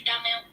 Tama yung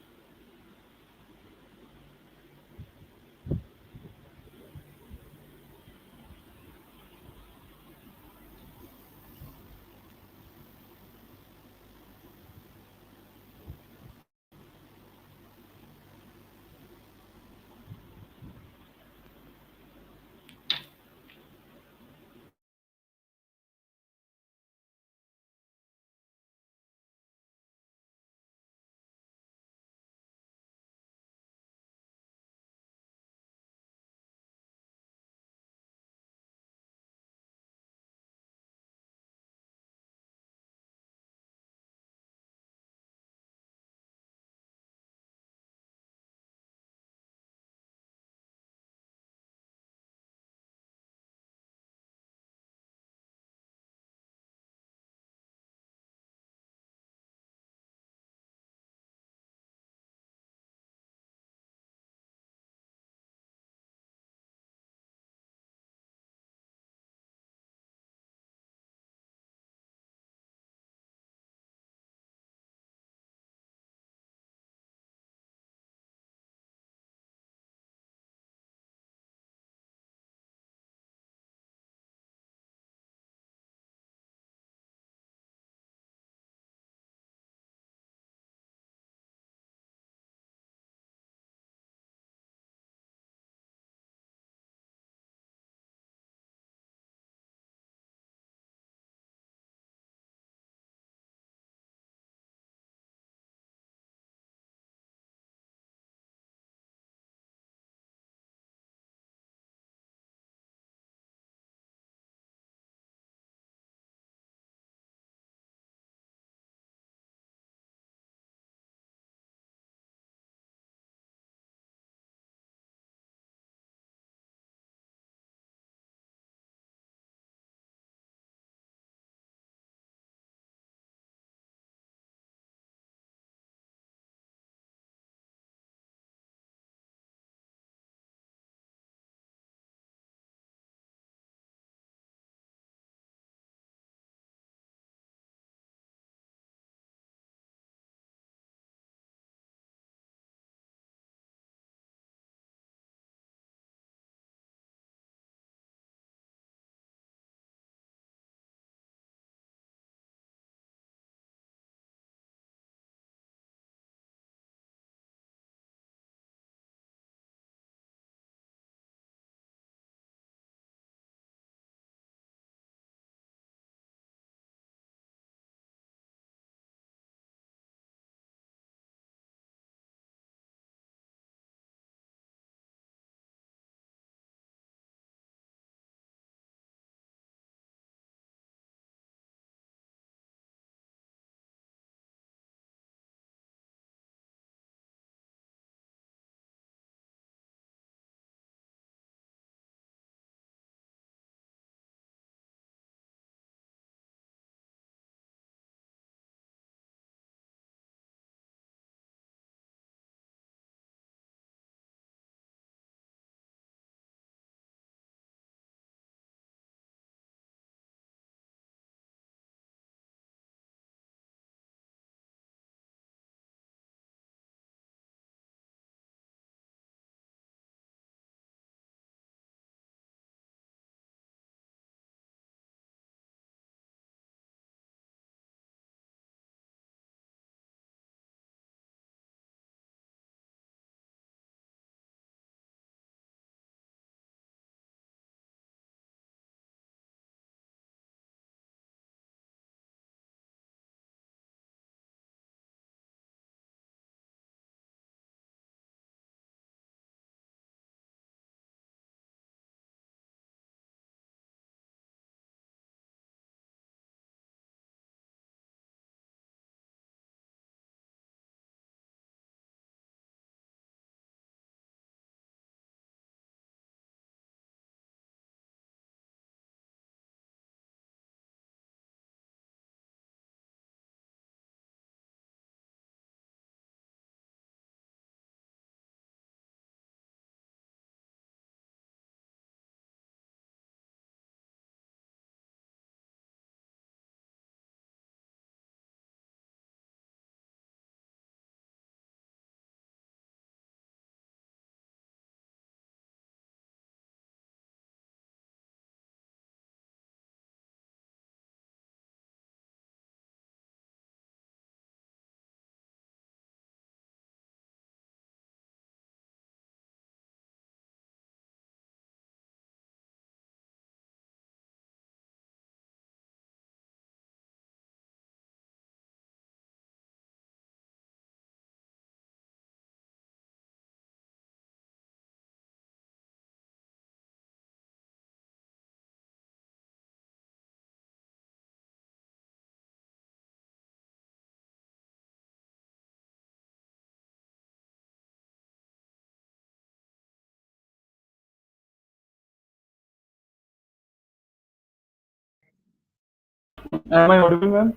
Am I audible, ma'am?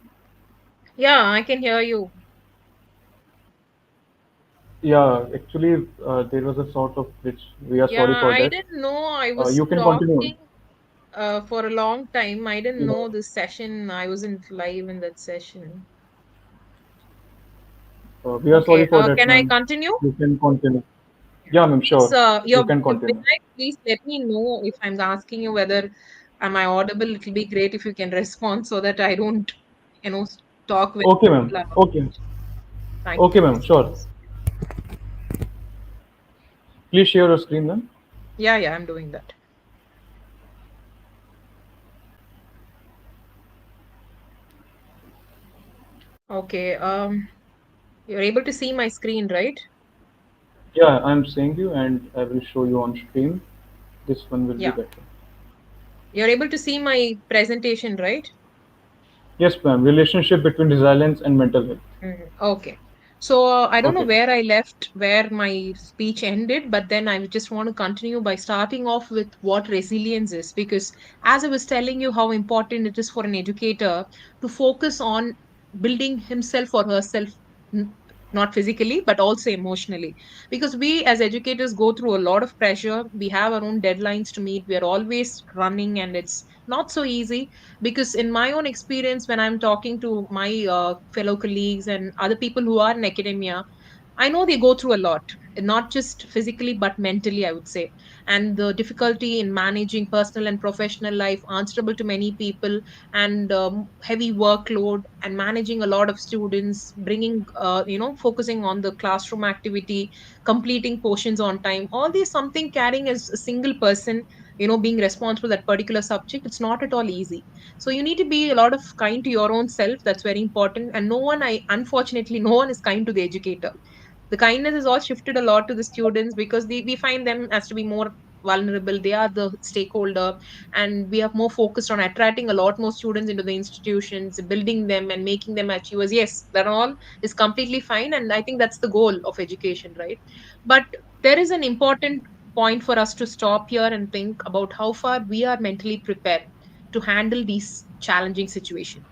Yeah, I can hear you. Yeah, actually, there was a sort of glitch. We are Yeah, sorry for I that. didn't know I was You can continue. talking for a long time. I didn't Yeah. know this session. I wasn't live in that session. We are sorry Okay, for that, can I ma'am. continue? You can continue. Yeah, ma'am, Yes, sure. You can continue. Vinayak, please let me know if I'm asking you whether am I audible. It'll be great if you can respond so that I don't, you know, talk when Okay, ma'am. people are. Okay. Thank Okay, you. ma'am, sure. Please share your screen, ma'am. Yeah, yeah, I'm doing that. Okay, you're able to see my screen, right? Yeah, I'm seeing you and I will show you on screen. This one will be Yeah, better. you're able to see my presentation, right? Yes, ma'am. Relationship between resilience and mental health. Okay. So I don't know Okay. where I left, where my speech ended, but then I just want to continue by starting off with what resilience is. Because as I was telling you, how important it is for an educator to focus on building himself or herself, n- not physically, but also emotionally. Because we as educators go through a lot of pressure. We have our own deadlines to meet. We are always running, and it's not so easy because in my own experience when I'm talking to my fellow colleagues and other people who are in academia, I know they go through a lot, not just physically but mentally, I would say. And the difficulty in managing personal and professional life, answerable to many people, and heavy workload, and managing a lot of students, bringing focusing on the classroom activity, completing portions on time, all these something carrying as a single person, being responsible for that particular subject, it's not at all easy. So you need to be a lot of kind to your own self. That's very important. And no one, I unfortunately, no one is kind to the educator. The kindness is all shifted a lot to the students because we find them as to be more vulnerable. They are the stakeholder, and we are more focused on attracting a lot more students into the institutions, building them and making them achievers. Yes, that all is completely fine, and I think that's the goal of education, right? But there is an important point for us to stop here and think about how far we are mentally prepared to handle these challenging situations.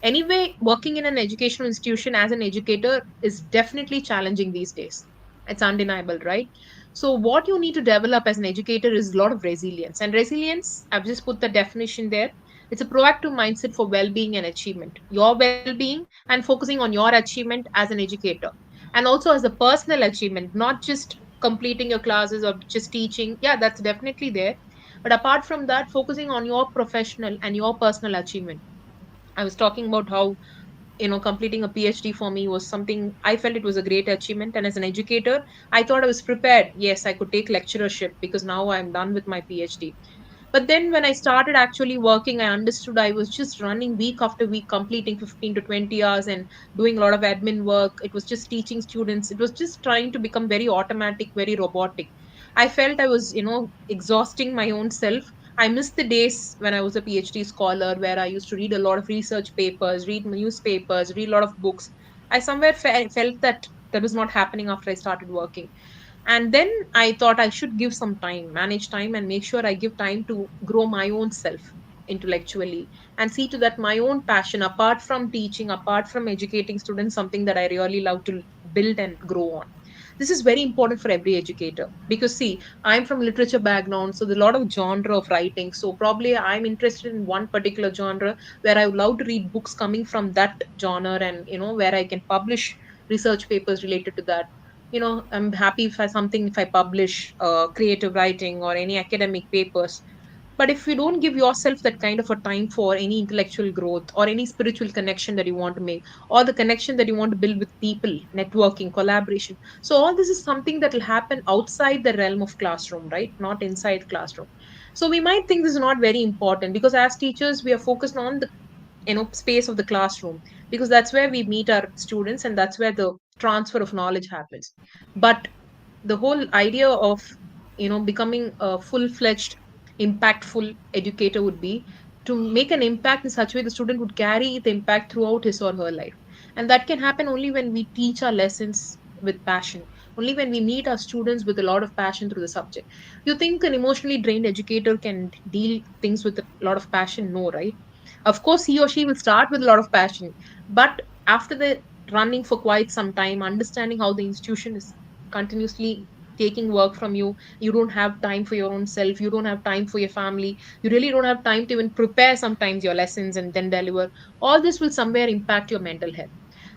Anyway, working in an educational institution as an educator is definitely challenging these days. It's undeniable, right? So what you need to develop as an educator is a lot of resilience. And resilience, I've just put the definition there. It's a proactive mindset for well-being and achievement, your well-being, and focusing on your achievement as an educator, and also as a personal achievement, not just completing your classes or just teaching. Yeah, that's definitely there, but apart from that, focusing on your professional and your personal achievement. I was talking about how, completing a PhD for me was something I felt it was a great achievement. And as an educator, I thought I was prepared. Yes, I could take lecturership because now I'm done with my PhD. But then when I started actually working, I understood I was just running week after week, completing 15 to 20 hours and doing a lot of admin work. It was just teaching students. It was just trying to become very automatic, very robotic. I felt I was, exhausting my own self. I missed the days when I was a PhD scholar where I used to read a lot of research papers, read newspapers, read a lot of books. I somewhere felt that that was not happening after I started working. And then I thought I should give some time, manage time, and make sure I give time to grow my own self intellectually and see to that my own passion, apart from teaching, apart from educating students, something that I really love to build and grow on. This is very important for every educator because, see, I'm from literature background, so there's a lot of genre of writing. So probably I'm interested in one particular genre where I would love to read books coming from that genre, and where I can publish research papers related to that. I'm happy if I publish creative writing or any academic papers. But if you don't give yourself that kind of a time for any intellectual growth or any spiritual connection that you want to make, or the connection that you want to build with people, networking, collaboration, so all this is something that will happen outside the realm of classroom, right? Not inside classroom. So we might think this is not very important because as teachers we are focused on the space of the classroom, because that's where we meet our students and that's where the transfer of knowledge happens. But the whole idea of becoming a full-fledged impactful educator would be to make an impact in such a way the student would carry the impact throughout his or her life. And that can happen only when we teach our lessons with passion, only when we meet our students with a lot of passion through the subject. You think an emotionally drained educator can deal things with a lot of passion? No, right? Of course, he or she will start with a lot of passion, but after the running for quite some time, understanding how the institution is continuously taking work from you, you don't have time for your own self, you don't have time for your family, you really don't have time to even prepare sometimes your lessons and then deliver. All this will somewhere impact your mental health.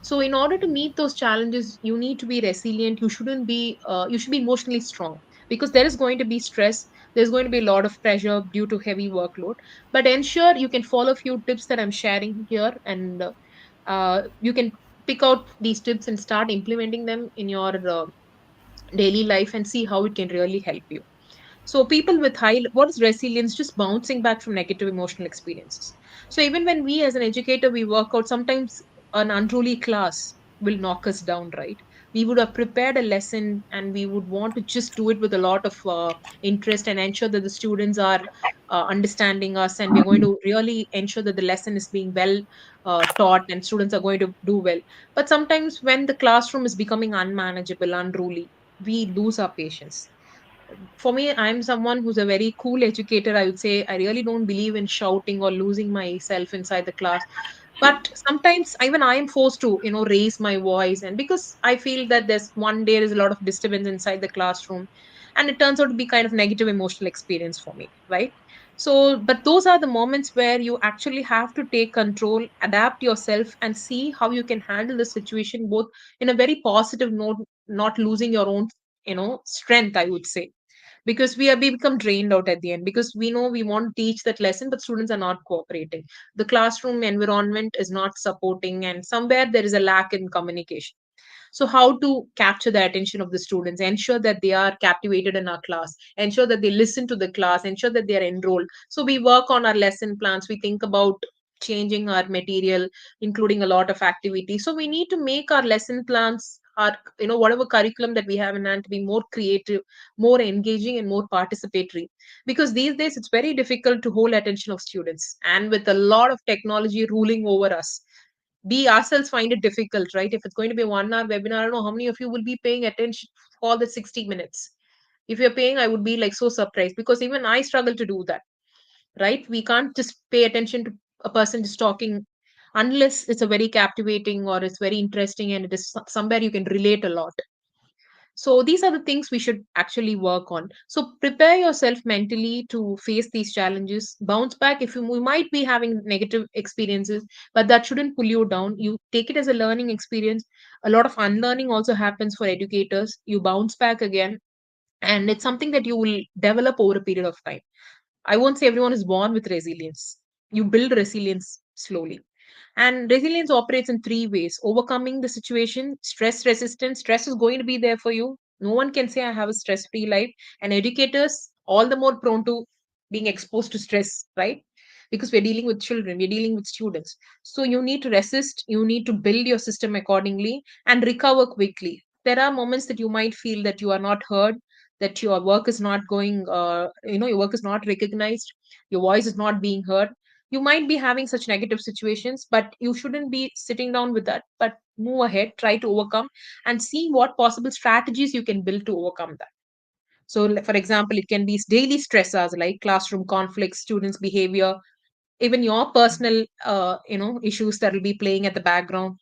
So, in order to meet those challenges, you need to be resilient. You should be emotionally strong, because there is going to be stress. There's going to be a lot of pressure due to heavy workload, but ensure you can follow a few tips that I'm sharing here, and you can pick out these tips and start implementing them in your daily life and see how it can really help you. So people with high, what is resilience? Just bouncing back from negative emotional experiences. So even when we as an educator, we work out, sometimes an unruly class will knock us down, right? We would have prepared a lesson and we would want to just do it with a lot of interest and ensure that the students are understanding us, and we're going to really ensure that the lesson is being well taught and students are going to do well. But sometimes when the classroom is becoming unmanageable, unruly, we lose our patience. For me, I'm someone who's a very cool educator. I would say I really don't believe in shouting or losing myself inside the class. But sometimes even I am forced to, raise my voice. And because I feel that there is a lot of disturbance inside the classroom, and it turns out to be kind of negative emotional experience for me, right? So, but those are the moments where you actually have to take control, adapt yourself, and see how you can handle the situation both in a very positive note, not losing your own, strength, I would say, because we become drained out at the end, because we know we want to teach that lesson but students are not cooperating, the classroom environment is not supporting, and somewhere there is a lack in communication. So how to capture the attention of the students, ensure that they are captivated in our class, ensure that they listen to the class, ensure that they are enrolled. So we work on our lesson plans, we think about changing our material, including a lot of activities. So we need to make our lesson plans, our, whatever curriculum that we have in hand, to be more creative, more engaging, and more participatory, because these days it's very difficult to hold attention of students, and with a lot of technology ruling over us, we ourselves find it difficult, right? If it's going to be a 1 hour webinar, I don't know how many of you will be paying attention for the 60 minutes. If you're paying, I would be like so surprised, because even I struggle to do that, right? We can't just pay attention to a person just talking unless it's a very captivating or it's very interesting and it is somewhere you can relate a lot. So these are the things we should actually work on. So prepare yourself mentally to face these challenges. Bounce back if you might be having negative experiences, but that shouldn't pull you down. You take it as a learning experience. A lot of unlearning also happens for educators. You bounce back again, and it's something that you will develop over a period of time. I won't say everyone is born with resilience. You build resilience slowly. And resilience operates in three ways: overcoming the situation, stress resistance. Stress is going to be there for you. No one can say I have a stress free life. And educators, all the more prone to being exposed to stress, right? Because we're dealing with children, we're dealing with students. So you need to resist, you need to build your system accordingly and recover quickly. There are moments that you might feel that you are not heard, that your work is not going, your work is not recognized, your voice is not being heard. You might be having such negative situations, but you shouldn't be sitting down with that, but move ahead, try to overcome, and see what possible strategies you can build to overcome that. So for example, it can be daily stressors like classroom conflicts, students behavior, even your personal issues that will be playing at the background,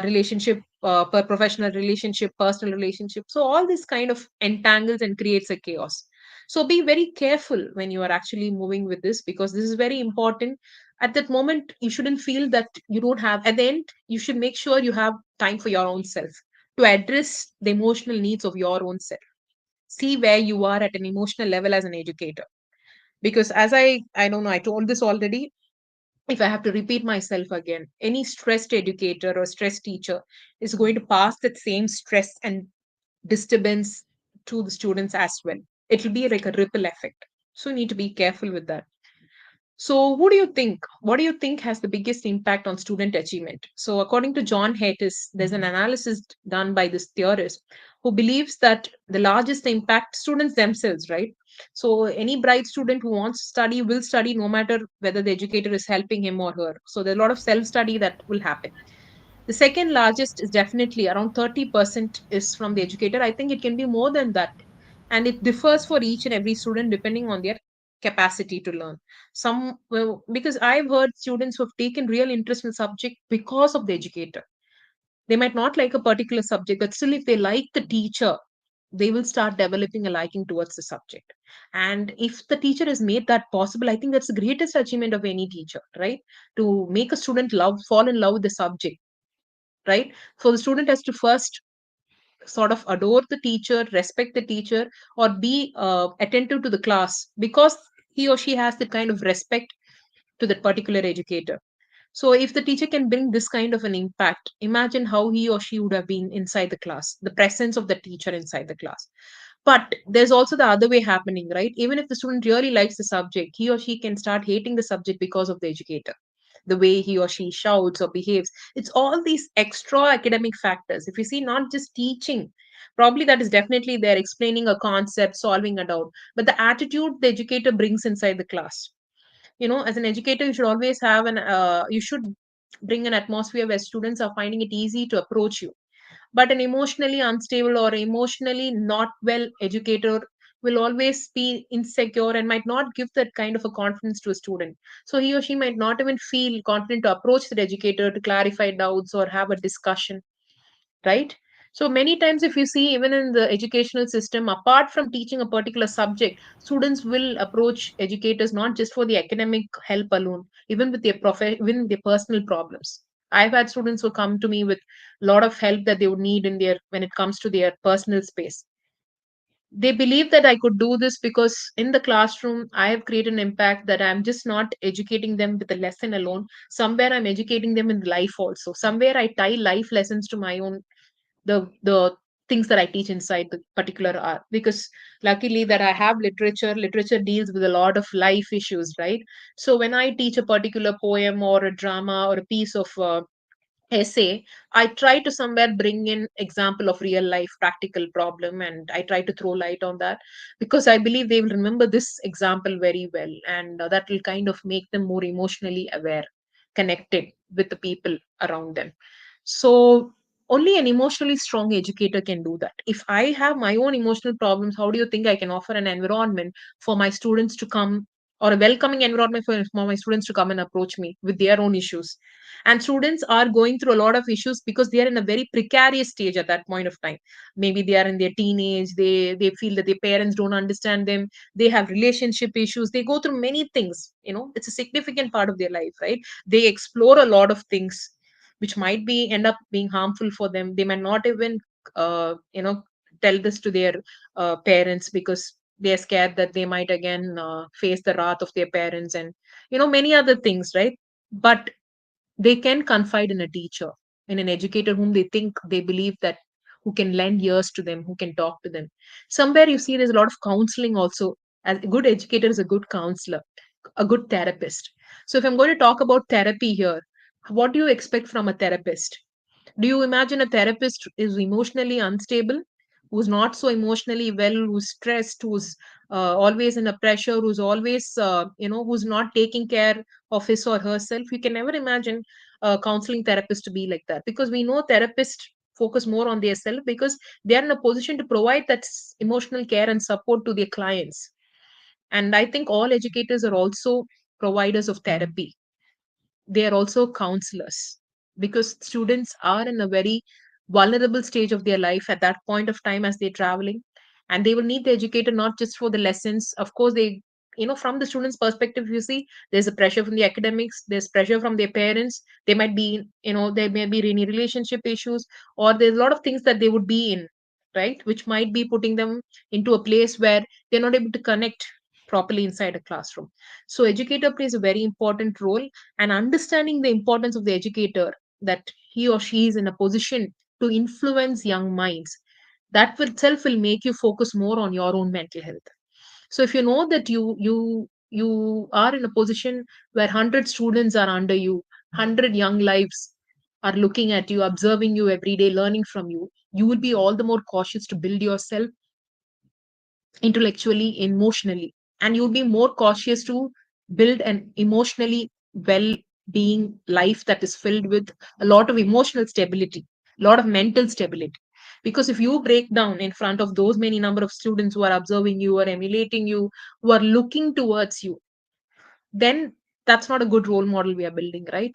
relationship, per professional relationship, personal relationship. So all this kind of entangles and creates a chaos. So be very careful when you are actually moving with this, because this is very important. At that moment, you shouldn't feel that you don't have. At the end, you should make sure you have time for your own self to address the emotional needs of your own self. See where you are at an emotional level as an educator. Because as I don't know, I told this already, if I have to repeat myself again, any stressed educator or stressed teacher is going to pass that same stress and disturbance to the students as well. It will be like a ripple effect. So you need to be careful with that. So, who do you think? What do you think has the biggest impact on student achievement? So, according to John Hattis, there's an analysis done by this theorist who believes that the largest impact students themselves, right? So, any bright student who wants to study will study no matter whether the educator is helping him or her. So, there's a lot of self study that will happen. The second largest is definitely around 30% is from the educator. I think it can be more than that. And it differs for each and every student depending on their capacity to learn. Some, well, because I've heard students who have taken real interest in the subject because of the educator. They might not like a particular subject, but still, if they like the teacher, they will start developing a liking towards the subject. And if the teacher has made that possible, I think that's the greatest achievement of any teacher, right? To make a student fall in love with the subject, right? So the student has to first sort of adore the teacher, respect the teacher, or be attentive to the class, because he or she has the kind of respect to that particular educator. So if the teacher can bring this kind of an impact, imagine how he or she would have been inside the class, the presence of the teacher inside the class. But there's also the other way happening, right? Even if the student really likes the subject, he or she can start hating the subject because of the educator, the way he or she shouts or behaves. It's all these extra academic factors. If you see, not just teaching, probably that is definitely there, explaining a concept, solving a doubt, but the attitude the educator brings inside the class. As an educator, you should always have you should bring an atmosphere where students are finding it easy to approach you. But an emotionally unstable or emotionally not well educator will always be insecure and might not give that kind of a confidence to a student. So he or she might not even feel confident to approach the educator to clarify doubts or have a discussion, right? So many times, if you see, even in the educational system, apart from teaching a particular subject, students will approach educators not just for the academic help alone, even with even their personal problems. I've had students who come to me with a lot of help that they would need in their when it comes to their personal space. They believe that I could do this because in the classroom I have created an impact, that I'm just not educating them with a lesson alone. Somewhere I'm educating them in life also. Somewhere I tie life lessons to my own, the things that I teach inside the particular art. Because luckily that I have literature. Literature deals with a lot of life issues, right? So when I teach a particular poem or a drama or a piece of essay, I try to somewhere bring in example of real life practical problem, and I try to throw light on that, because I believe they will remember this example very well, and that will kind of make them more emotionally aware, connected with the people around them. So only an emotionally strong educator can do that. If I have my own emotional problems, how do you think I can offer an environment for my students to come, or a welcoming environment for my students to come and approach me with their own issues? And students are going through a lot of issues because they are in a very precarious stage at that point of time. Maybe they are in their teenage, they feel that their parents don't understand them, they have relationship issues, they go through many things. It's a significant part of their life, right? They explore a lot of things which might be end up being harmful for them. They might not even tell this to their parents, because they're scared that they might again face the wrath of their parents, and many other things, right? But they can confide in a teacher, in an educator whom they believe that, who can lend ears to them, who can talk to them. Somewhere you see there's a lot of counseling also. As a good educator is a good counselor, a good therapist. So if I'm going to talk about therapy here, what do you expect from a therapist? Do you imagine a therapist is emotionally unstable, who's not so emotionally well, who's stressed, who's always in a pressure, who's always, who's not taking care of his or herself? You can never imagine a counseling therapist to be like that, because we know therapists focus more on their self, because they are in a position to provide that emotional care and support to their clients. And I think all educators are also providers of therapy. They are also counselors, because students are in a very vulnerable stage of their life at that point of time as they're traveling, and they will need the educator not just for the lessons. Of course, they, from the students perspective, you see, there's a pressure from the academics, there's pressure from their parents. They might be, there may be any relationship issues, or there's a lot of things that they would be in, right, which might be putting them into a place where they're not able to connect properly inside a classroom. So educator plays a very important role. And understanding the importance of the educator, that he or she is in a position to influence young minds, that will itself will make you focus more on your own mental health. So if you know that you are in a position where 100 students are under you, 100 young lives are looking at you, observing you every day, learning from you, you will be all the more cautious to build yourself intellectually, emotionally, and you'll be more cautious to build an emotionally well being life that is filled with a lot of emotional stability, a lot of mental stability. Because if you break down in front of those many number of students who are observing you or emulating you, who are looking towards you, then that's not a good role model we are building, right?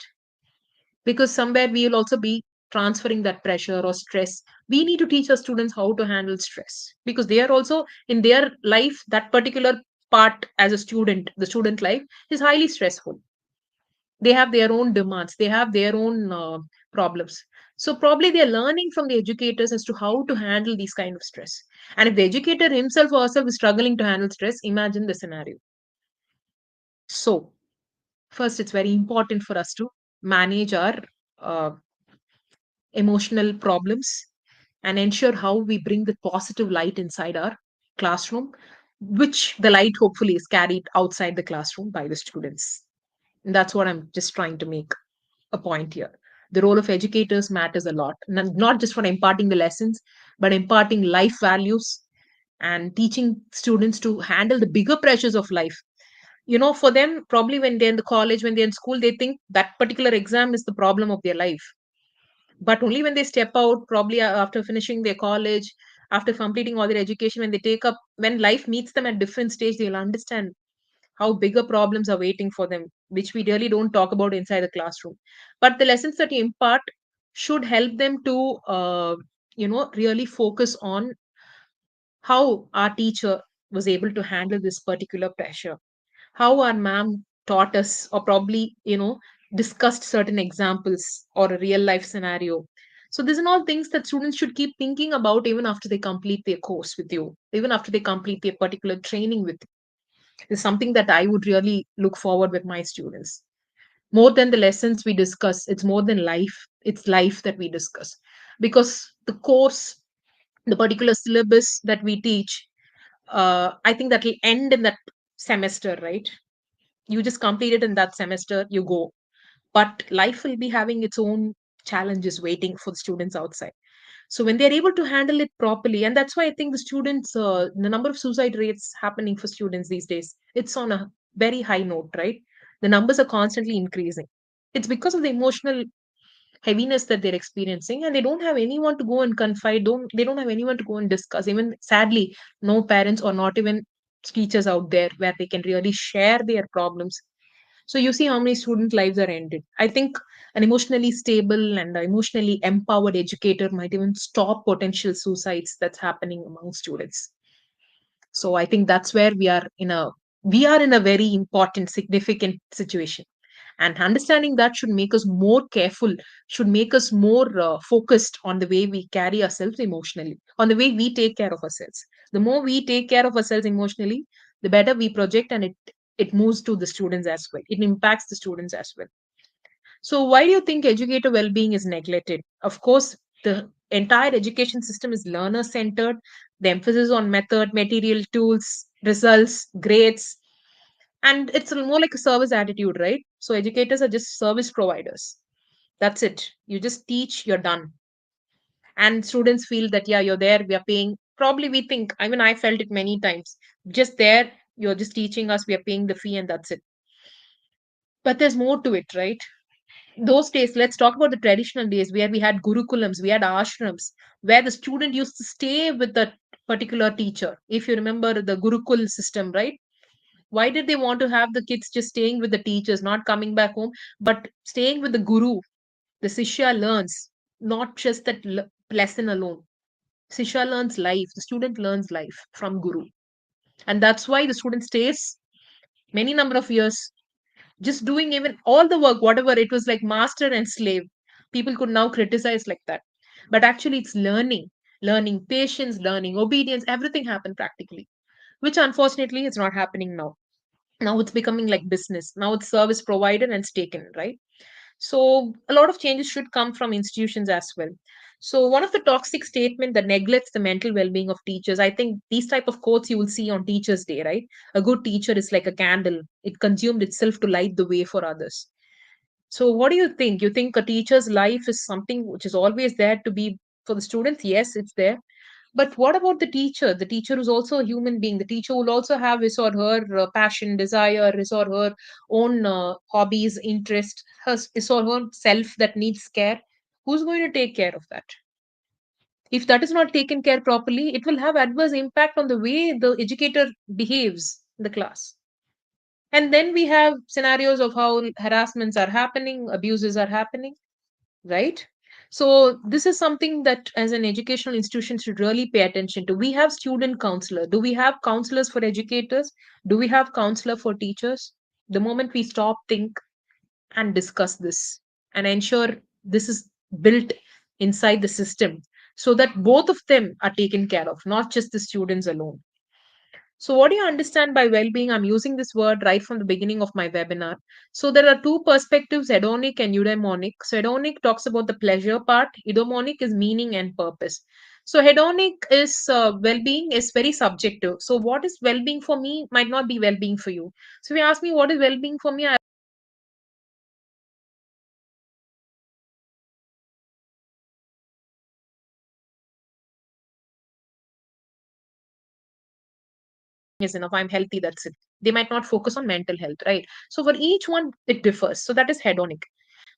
Because somewhere we will also be transferring that pressure or stress. We need to teach our students how to handle stress, because they are also in their life, that particular part as a student, the student life is highly stressful. They have their own demands, they have their own problems. So probably they are learning from the educators as to how to handle these kind of stress. And if the educator himself or herself is struggling to handle stress, imagine the scenario. So first, it's very important for us to manage our uh, emotional problems and ensure how we bring the positive light inside our classroom, which the light hopefully is carried outside the classroom by the students. And that's what I'm just trying to make a point here. The role of educators matters a lot, not just for imparting the lessons, but imparting life values and teaching students to handle the bigger pressures of life. For them, probably when they're in the college, when they're in school, they think that particular exam is the problem of their life. But only when they step out, probably after finishing their college, after completing all their education, when they take up, when life meets them at different stage, they'll understand how bigger problems are waiting for them, which we really don't talk about inside the classroom. But the lessons that you impart should help them to really focus on how our teacher was able to handle this particular pressure, how our ma'am taught us, or probably discussed certain examples or a real life scenario. So these are all things that students should keep thinking about even after they complete their course with you, even after they complete their particular training with you. Is something that I would really look forward with my students. More than the lessons we discuss, it's more than life, it's life that we discuss. Because the course, the particular syllabus that we teach, I think that will end in that semester, right? You just complete it in that semester, you go. But life will be having its own challenges waiting for the students outside. So when they're able to handle it properly, and that's why I think the students, the number of suicide rates happening for students these days, it's on a very high note, right? The numbers are constantly increasing. It's because of the emotional heaviness that they're experiencing, and they don't have anyone to go and confide. They don't have anyone to go and discuss. Even sadly, no parents or not even teachers out there where they can really share their problems. So you see how many student lives are ended. I think an emotionally stable and emotionally empowered educator might even stop potential suicides that's happening among students. So I think that's where we are in a very important, significant situation. And understanding that should make us more careful, should make us more focused on the way we carry ourselves emotionally, on the way we take care of ourselves. The more we take care of ourselves emotionally, the better we project, and it moves to the students as well. It impacts the students as well. So why do you think educator well-being is neglected? Of course, the entire education system is learner centered. The emphasis on method, material, tools, results, grades, and it's more like a service attitude, right? So educators are just service providers. That's it. You just teach, you're done. And students feel that, yeah, you're there, we are paying. Probably we think, I mean, I felt it many times. Just there, you're just teaching us, we are paying the fee, and that's it. But there's more to it, right? Those days, let's talk about the traditional days where we had gurukulams, we had ashrams, where the student used to stay with that particular teacher. If you remember the Gurukul system, right? Why did they want to have the kids just staying with the teachers, not coming back home, but staying with the guru? The Sishya learns, not just that lesson alone. Sishya learns life, the student learns life from guru. And that's why the student stays many number of years just doing even all the work, whatever it was, like master and slave. People could now criticize like that. But actually, it's learning patience, learning obedience, everything happened practically, which unfortunately is not happening now. Now it's becoming like business. Now it's service provided and it's taken, right? So a lot of changes should come from institutions as well. So one of the toxic statement that neglects the mental well-being of teachers, I think these type of quotes you will see on Teachers Day, right? A good teacher is like a candle. It consumed itself to light the way for others. So what do you think? You think a teacher's life is something which is always there to be for the students? Yes, it's there. But what about the teacher? The teacher is also a human being. The teacher will also have his or her passion, desire, his or her own hobbies, interest, his or her self that needs care. Who's going to take care of that? If that is not taken care properly, it will have adverse impact on the way the educator behaves in the class. And then we have scenarios of how harassments are happening, abuses are happening, right? So this is something that as an educational institution should really pay attention to. We have student counselor. Do we have counselors for educators? Do we have counselor for teachers? The moment we stop, think, and discuss this and ensure this is built inside the system so that both of them are taken care of, not just the students alone. So, what do you understand by well being? I'm using this word right from the beginning of my webinar. So, there are two perspectives, hedonic and eudaimonic. So, hedonic talks about the pleasure part, eudaimonic is meaning and purpose. So, hedonic is well being is very subjective. So, what is well being for me might not be well being for you. So, if you ask me what is well being for me, is enough. I'm healthy, that's it. They might not focus on mental health, right? So, for each one, it differs. So, that is hedonic.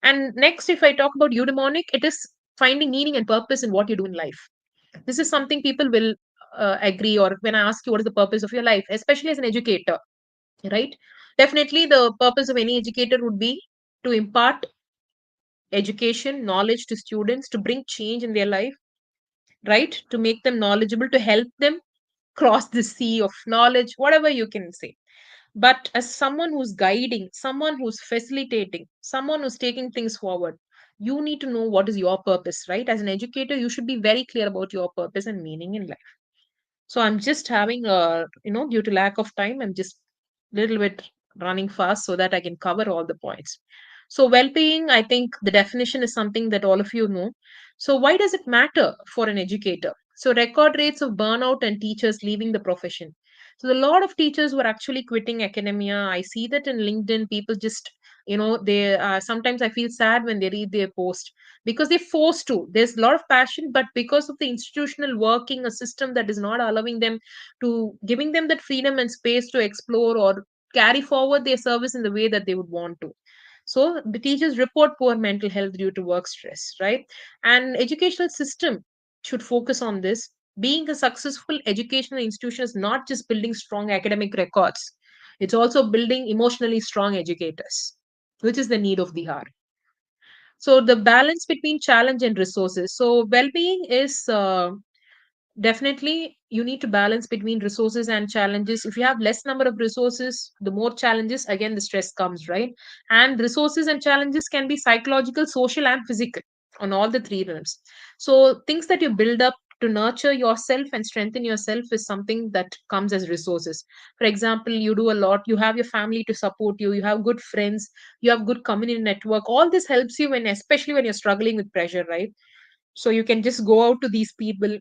And next, if I talk about eudaimonic, it is finding meaning and purpose in what you do in life. This is something people will agree, or when I ask you what is the purpose of your life, especially as an educator, right? Definitely, the purpose of any educator would be to impart education, knowledge to students, to bring change in their life, right? To make them knowledgeable, to help them cross the sea of knowledge, whatever you can say. But as someone who's guiding, someone who's facilitating, someone who's taking things forward, you need to know what is your purpose, right? As an educator, you should be very clear about your purpose and meaning in life. So I'm just having due to lack of time, I'm just little bit running fast so that I can cover all the points. So well-being, I think the definition is something that all of you know. So why does it matter for an educator? So record rates of burnout and teachers leaving the profession. So a lot of teachers were actually quitting academia. I see that in LinkedIn, people just, they sometimes I feel sad when they read their post because they're forced to. There's a lot of passion, but because of the institutional working, a system that is not allowing them to giving them that freedom and space to explore or carry forward their service in the way that they would want to. So the teachers report poor mental health due to work stress, right? And educational system should focus on this. Being a successful educational institution is not just building strong academic records, it's also building emotionally strong educators, which is the need of the hour. So the balance between challenge and resources. So well-being is definitely you need to balance between resources and challenges. If you have less number of resources, the more challenges, again the stress comes, right? And resources and challenges can be psychological, social, and physical on all the three realms. So things that you build up to nurture yourself and strengthen yourself is something that comes as resources. For example, you do a lot, you have your family to support you, you have good friends, you have good community network. All this helps you when, especially when you're struggling with pressure, right? So you can just go out to these people,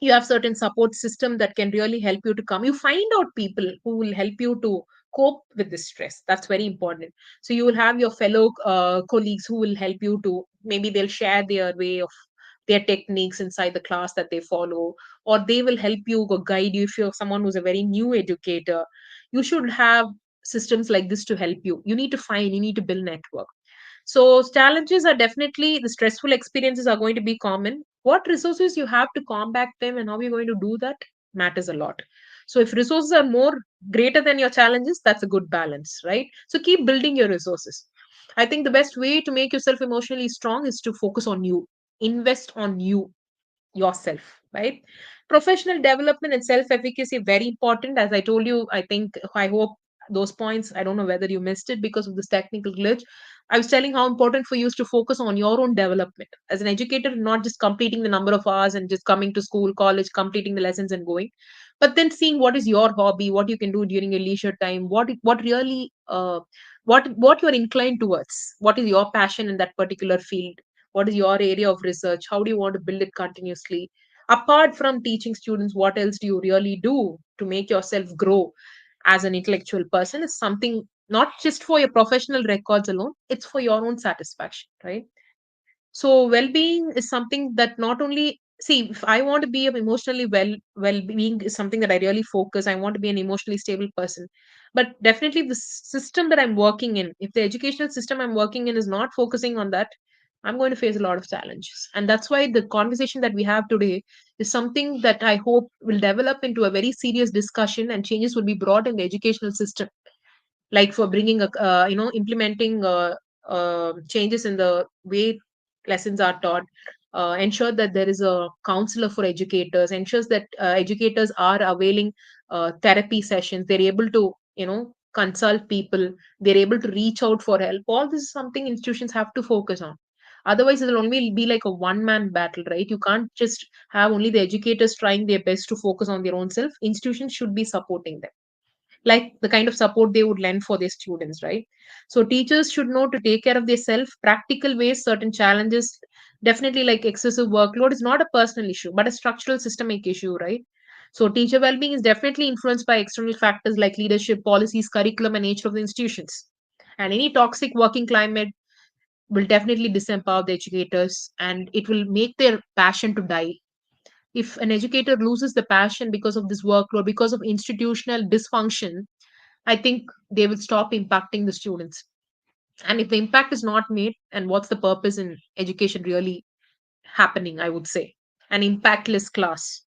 you have certain support system that can really help you to come, you find out people who will help you to cope with this stress. That's very important. So you will have your fellow colleagues who will help you to, maybe they'll share their way of their techniques inside the class that they follow, or they will help you or guide you. If you're someone who's a very new educator, you should have systems like this to help you. You need to find, you need to build network. So challenges are definitely, the stressful experiences are going to be common. What resources you have to combat them and how you're going to do that matters a lot. So if resources are more greater than your challenges, that's a good balance, right? So keep building your resources. I think the best way to make yourself emotionally strong is to focus on you, invest on you yourself, right? Professional development and self efficacy very important. As I told you, I think, I hope those points, I don't know whether you missed it because of this technical glitch. I was telling how important for you is to focus on your own development as an educator, not just completing the number of hours and just coming to school, college, completing the lessons and going, but then seeing what is your hobby, what you can do during your leisure time, what really what you're inclined towards, what is your passion in that particular field, what is your area of research, how do you want to build it continuously. Apart from teaching students, what else do you really do to make yourself grow as an intellectual person is something not just for your professional records alone, it's for your own satisfaction, right? So well-being is something that not only, see, if I want to be emotionally well-being is something that I really focus. I want to be an emotionally stable person. But definitely the system that I'm working in, if the educational system I'm working in is not focusing on that, I'm going to face a lot of challenges. And that's why the conversation that we have today is something that I hope will develop into a very serious discussion, and changes will be brought in the educational system, like for bringing a implementing changes in the way lessons are taught, ensure that there is a counselor for educators, ensures that educators are availing therapy sessions, they're able to consult people, they're able to reach out for help. All this is something institutions have to focus on. Otherwise it'll only be like a one man battle, right? You can't just have only the educators trying their best to focus on their own self. Institutions should be supporting them, like the kind of support they would lend for their students, right? So teachers should know to take care of their self. Practical ways, certain challenges, definitely like excessive workload is not a personal issue, but a structural systemic issue, right? So teacher well-being is definitely influenced by external factors like leadership, policies, curriculum, and nature of the institutions. And any toxic working climate will definitely disempower the educators, and it will make their passion to die. If an educator loses the passion because of this workload, because of institutional dysfunction, I think they will stop impacting the students. And if the impact is not made, and what's the purpose in education really happening, I would say? An impactless class,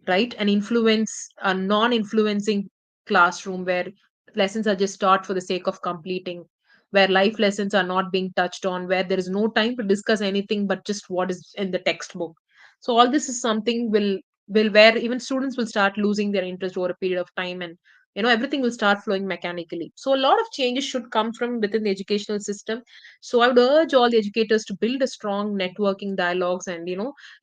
right? An influence, a non influencing classroom where lessons are just taught for the sake of completing, where life lessons are not being touched on, where there is no time to discuss anything but just what is in the textbook. So all this is something will where even students will start losing their interest over a period of time, and everything will start flowing mechanically. So a lot of changes should come from within the educational system. So I would urge all the educators to build a strong networking dialogues, and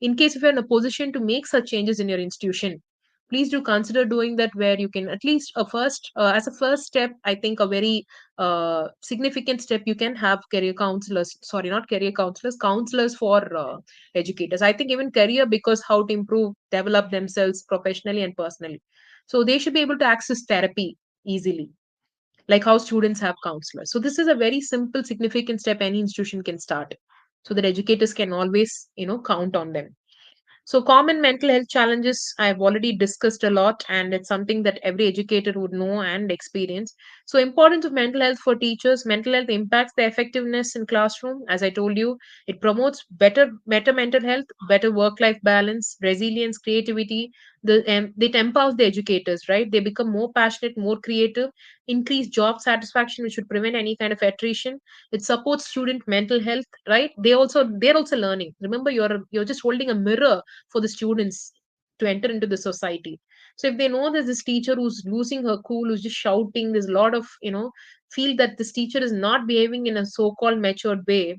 in case if you're in a position to make such changes in your institution, please do consider doing that, where you can at least a first as a first step, I think a very significant step, you can have career counselors, sorry, not career counselors, counselors for educators. I think even career, because how to improve, develop themselves professionally and personally, so they should be able to access therapy easily, like how students have counselors. So this is a very simple significant step any institution can start, so that educators can always count on them. So, common mental health challenges I've already discussed a lot, and it's something that every educator would know and experience. So, importance of mental health for teachers. Mental health impacts the effectiveness in classroom. As I told you, it promotes better mental health, better work-life balance, resilience, creativity. It empowers the educators, right? They become more passionate, more creative, increase job satisfaction, which would prevent any kind of attrition. It supports student mental health, right? They're also learning. Remember, you're just holding a mirror for the students to enter into the society. So if they know there's this teacher who's losing her cool, who's just shouting, there's a lot of feel that this teacher is not behaving in a so-called matured way,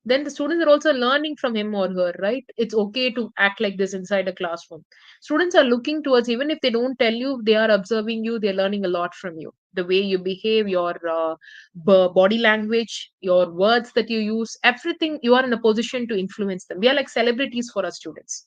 then the students are also learning from him or her, right? It's okay to act like this inside a classroom. Students are looking towards, even if they don't tell you, they are observing you, they're learning a lot from you. The way you behave, your body language, your words that you use, everything, you are in a position to influence them. We are like celebrities for our students.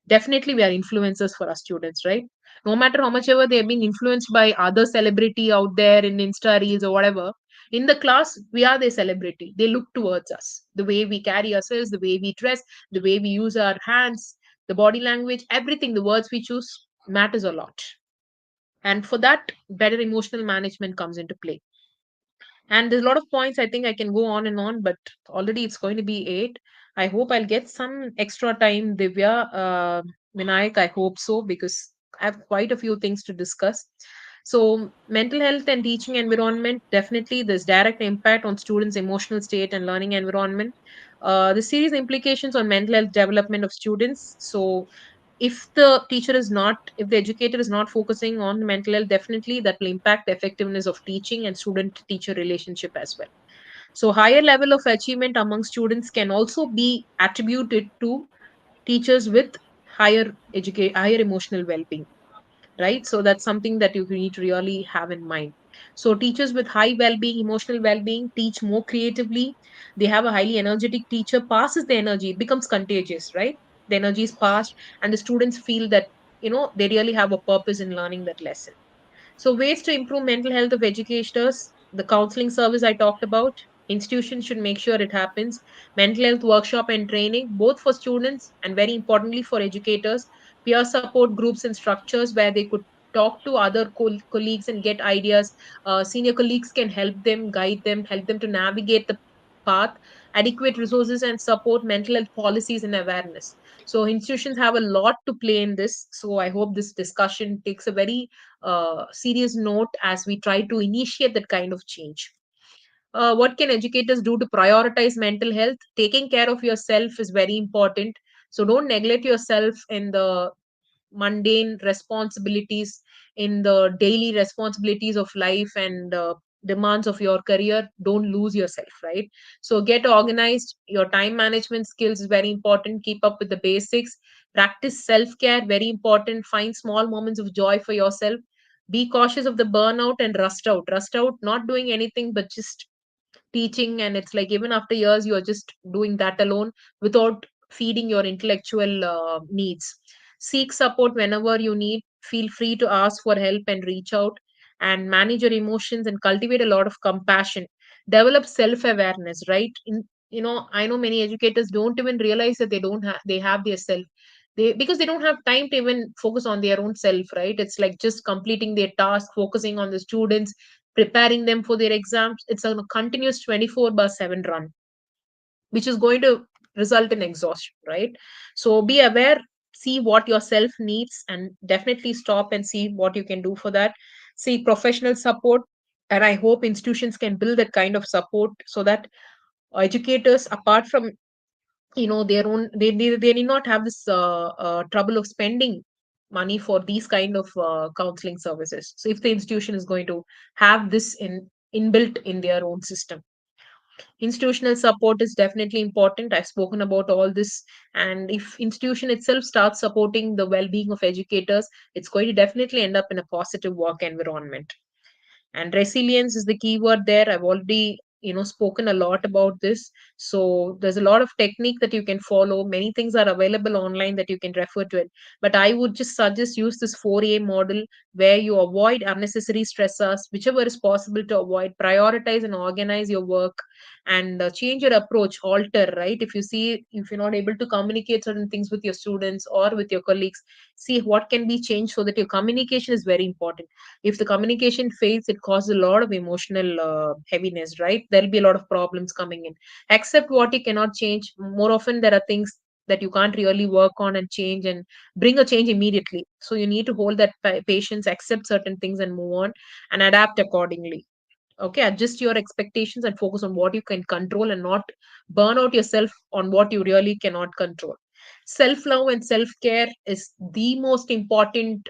Definitely we are influencers for our students, right? No matter how much ever they are being influenced by other celebrity out there in Insta reels or whatever, in the class we are their celebrity. They look towards us, the way we carry ourselves, the way we dress, the way we use our hands, the body language, everything, the words we choose matters a lot. And for that, better emotional management comes into play. And there's a lot of points I think I can go on and on, but already it's going to be 8. I hope I'll get some extra time, Divya, Vinayak. I hope so, because I have quite a few things to discuss. So, mental health and teaching environment, definitely there's direct impact on students' emotional state and learning environment. The serious implications on mental health development of students. So, if the educator is not focusing on mental health, definitely that will impact the effectiveness of teaching and student teacher relationship as well. So higher level of achievement among students can also be attributed to teachers with higher emotional well-being, right? So that's something that you need to really have in mind. So teachers with high well-being, emotional well-being, teach more creatively. They have a highly energetic teacher, passes the energy, it becomes contagious, right? The energy is passed, and the students feel that they really have a purpose in learning that lesson. So, ways to improve mental health of educators, the counseling service I talked about, institutions should make sure it happens. Mental health workshop and training, both for students and very importantly for educators. Peer support groups and structures where they could talk to other colleagues and get ideas. Senior colleagues can help them, guide them, help them to navigate the path, adequate resources and support, mental health policies and awareness. So institutions have a lot to play in this. So I hope this discussion takes a very serious note as we try to initiate that kind of change. What can educators do to prioritize mental health? Taking care of yourself is very important. So don't neglect yourself in the mundane responsibilities, in the daily responsibilities of life and demands of your career. Don't lose yourself, right? So get organized. Your time management skills is very important. Keep up with the basics. Practice self care, very important. Find small moments of joy for yourself. Be cautious of the burnout and rust out, not doing anything but just teaching, and it's like even after years you are just doing that alone without feeding your intellectual needs. Seek support whenever you need. Feel free to ask for help and reach out, and manage your emotions and cultivate a lot of compassion. Develop self awareness, right? I know many educators don't even realize that they have their self, because they don't have time to even focus on their own self, right? It's like just completing their task, focusing on the students, preparing them for their exams. It's a continuous 24 by 7 run, which is going to result in exhaustion, right? So be aware, see what yourself needs, and definitely stop and see what you can do for that. Seek professional support, and I hope institutions can build that kind of support so that educators, apart from their own, they need not have this trouble of spending money for these kind of counseling services. So if the institution is going to have this inbuilt in their own system, institutional support is definitely important. I've spoken about all this, and if institution itself starts supporting the well-being of educators, it's going to definitely end up in a positive work environment. And resilience is the key word there. I've already spoken a lot about this. So there's a lot of technique that you can follow. Many things are available online that you can refer to it, but I would just suggest use this 4A model, where you avoid unnecessary stressors, whichever is possible to avoid. Prioritize and organize your work, and change your approach, alter, right? If you see, if you're not able to communicate certain things with your students or with your colleagues, see what can be changed, so that your communication is very important. If the communication fails, it causes a lot of emotional heaviness, right? There'll be a lot of problems coming in. Accept what you cannot change. More often there are things that you can't really work on and change and bring a change immediately. So you need to hold that patience, accept certain things and move on, and adapt accordingly. Okay, adjust your expectations and focus on what you can control, and not burn out yourself on what you really cannot control. Self love and self care is the most important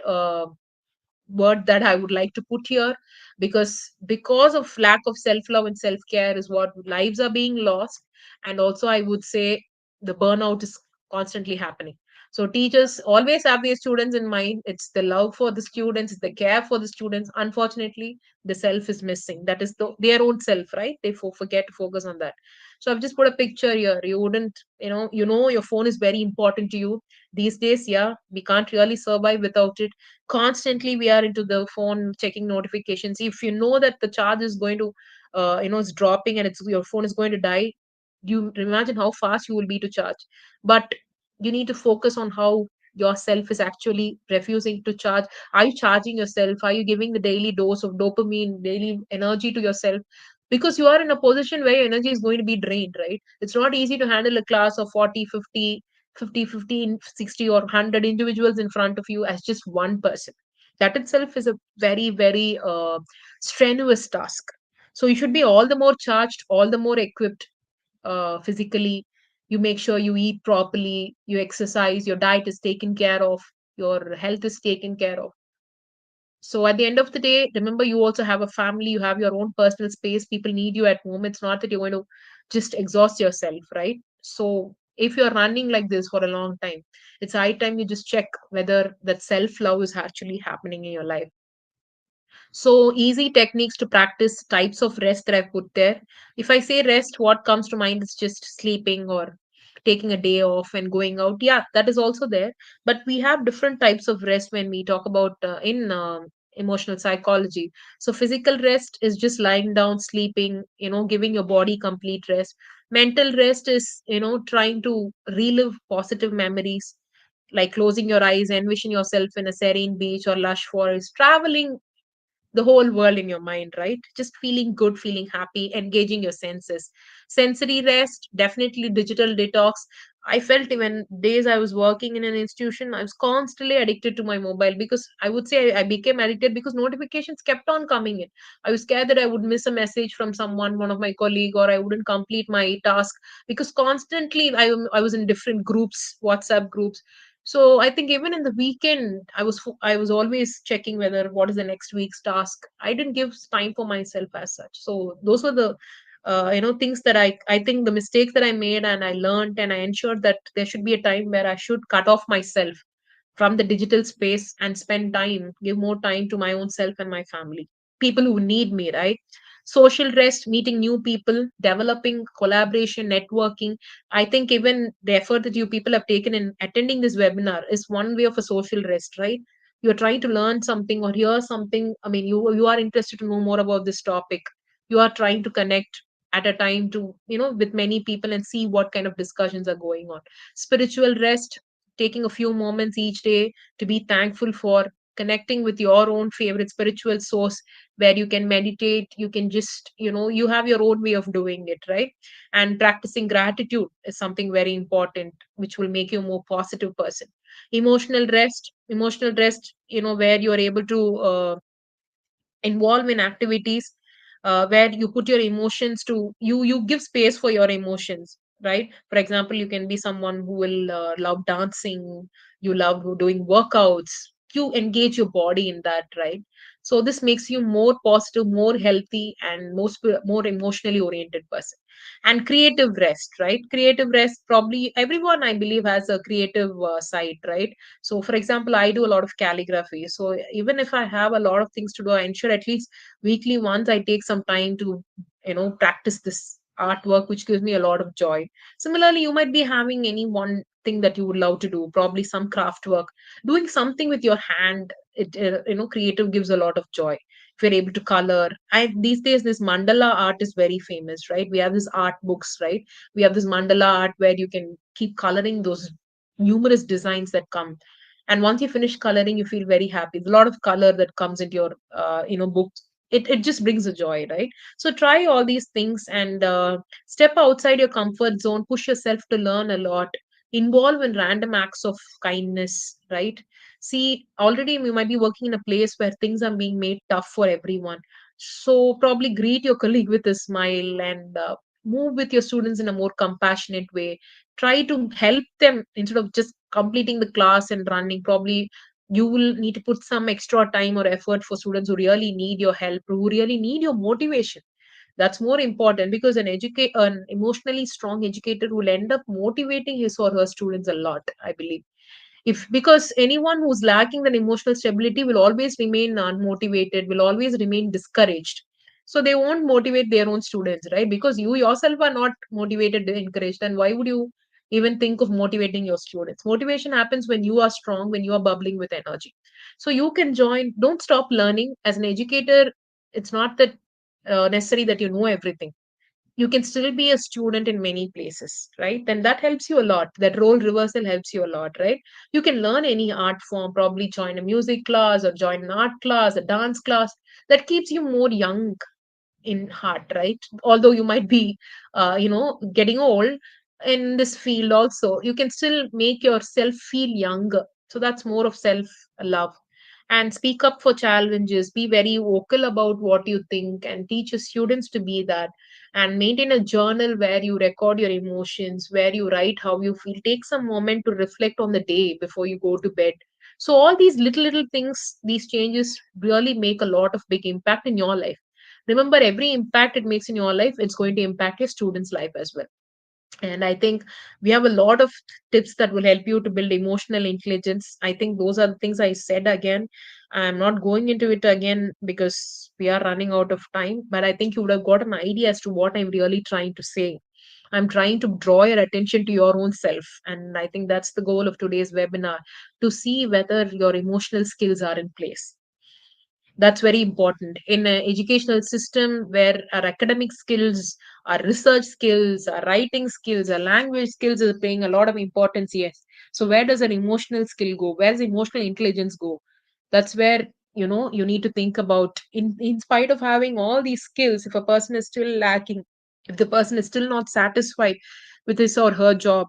word that I would like to put here, because of lack of self love and self care is what lives are being lost, and also I would say the burnout is constantly happening. So teachers always have their students in mind. It's the love for the students, it's the care for the students. Unfortunately, the self is missing. That is their own self, right? They forget to focus on that. So I've just put a picture here. You wouldn't, your phone is very important to you these days. Yeah, we can't really survive without it. Constantly we are into the phone checking notifications. If you know that the charge is going to it's dropping, and it's your phone is going to die, you imagine how fast you will be to charge. But you need to focus on how yourself is actually refusing to charge. Are you charging yourself? Are you giving the daily dose of dopamine, daily energy to yourself? Because you are in a position where your energy is going to be drained, right? It's not easy to handle a class of 40, 50, 15, 60, or 100 individuals in front of you as just one person. That itself is a very, very strenuous task. So you should be all the more charged, all the more equipped physically. You make sure you eat properly, you exercise, your diet is taken care of, your health is taken care of. So at the end of the day, remember, you also have a family, you have your own personal space, people need you at home. It's not that you're going to just exhaust yourself, right? So if you're running like this for a long time, it's high time you just check whether that self love is actually happening in your life. So easy techniques to practice, types of rest that I've put there. If I say rest, what comes to mind is just sleeping or taking a day off and going out. Yeah, that is also there. But we have different types of rest when we talk about in emotional psychology. So physical rest is just lying down, sleeping, giving your body complete rest. Mental rest is, trying to relive positive memories, like closing your eyes, envision yourself in a serene beach or lush forest, traveling the whole world in your mind, right? Just feeling good, feeling happy, engaging your senses. Sensory rest, definitely digital detox. I felt even days I was working in an institution, I was constantly addicted to my mobile, because I would say I became addicted because notifications kept on coming in. I was scared that I would miss a message from someone, one of my colleague, or I wouldn't complete my task, because constantly I was in different groups, WhatsApp groups. So I think even in the weekend, I was always checking whether what is the next week's task. I didn't give time for myself as such. So those were the things that I think the mistakes that I made, and I learned, and I ensured that there should be a time where I should cut off myself from the digital space and spend time, give more time to my own self and my family, people who need me, right? Social rest, meeting new people, developing collaboration, networking. I think even the effort that you people have taken in attending this webinar is one way of a social rest, right? You're trying to learn something or hear something. I mean, you are interested to know more about this topic. You are trying to connect at a time to, with many people and see what kind of discussions are going on. Spiritual rest, taking a few moments each day to be thankful for, connecting with your own favorite spiritual source, where you can meditate, you can just, you have your own way of doing it, right? And practicing gratitude is something very important, which will make you a more positive person. Emotional rest, where you are able to involve in activities where you put your emotions to you give space for your emotions, right? For example, you can be someone who will love dancing, you love doing workouts, you engage your body in that, right? So this makes you more positive, more healthy, and more emotionally oriented person. And creative rest, right? Creative rest, probably everyone I believe has a creative side, right? So, for example, I do a lot of calligraphy. So, even if I have a lot of things to do, I ensure at least weekly once I take some time to, practice this artwork, which gives me a lot of joy. Similarly, you might be having any one thing that you would love to do, probably some craft work, doing something with your hand. Creative gives a lot of joy. If you're able to color, these days this mandala art is very famous, right? We have this art books, right? We have this mandala art where you can keep coloring those numerous designs that come, and once you finish coloring you feel very happy. There's a lot of color that comes into your books. It just brings a joy, right? So try all these things and step outside your comfort zone, push yourself to learn a lot, involve in random acts of kindness, right? See, already we might be working in a place where things are being made tough for everyone, so probably greet your colleague with a smile, and move with your students in a more compassionate way. Try to help them instead of just completing the class and running. Probably you will need to put some extra time or effort for students who really need your help, who really need your motivation. That's more important, because an emotionally strong educator will end up motivating his or her students a lot, I believe. If Because anyone who's lacking that emotional stability will always remain unmotivated, will always remain discouraged. So they won't motivate their own students, right? Because you yourself are not motivated and encouraged, then why would you even think of motivating your students? Motivation happens when you are strong, when you are bubbling with energy. So you can join, don't stop learning as an educator. It's not that necessary that you know everything. You can still be a student in many places, right? Then that helps you a lot. That role reversal helps you a lot, right? You can learn any art form, probably join a music class or join an art class, a dance class. That keeps you more young in heart, right? Although you might be, getting old in this field also, you can still make yourself feel younger. So that's more of self love. And speak up for challenges, be very vocal about what you think, and teach your students to be that. And maintain a journal where you record your emotions, where you write how you feel. Take some moment to reflect on the day before you go to bed. So all these little things, these changes really make a lot of big impact in your life. Remember, every impact it makes in your life, it's going to impact your students life as well. And I think we have a lot of tips that will help you to build emotional intelligence. I think those are the things I said. Again, I'm not going into it again because we are running out of time, but I think you would have got an idea as to what I'm really trying to say. I'm trying to draw your attention to your own self, and I think that's the goal of today's webinar, to see whether your emotional skills are in place. That's very important in an educational system where our academic skills, our research skills, our writing skills, our language skills are playing a lot of importance. Yes. So where does an emotional skill go? Where does emotional intelligence go? That's where you need to think about, in spite of having all these skills, if a person is still lacking, if the person is still not satisfied with his or her job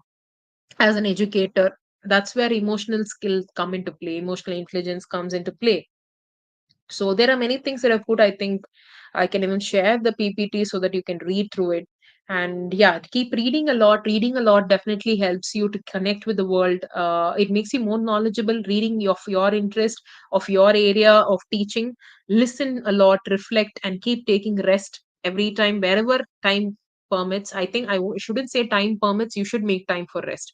as an educator, that's where emotional skills come into play, emotional intelligence comes into play. So there are many things that I've put. I think I can even share the PPT so that you can read through it. And yeah, keep reading a lot. Reading a lot definitely helps you to connect with the world. It makes you more knowledgeable. Reading of your interest, of your area of teaching. Listen a lot, reflect, and keep taking rest every time, wherever time permits. I think shouldn't say time permits. You should make time for rest.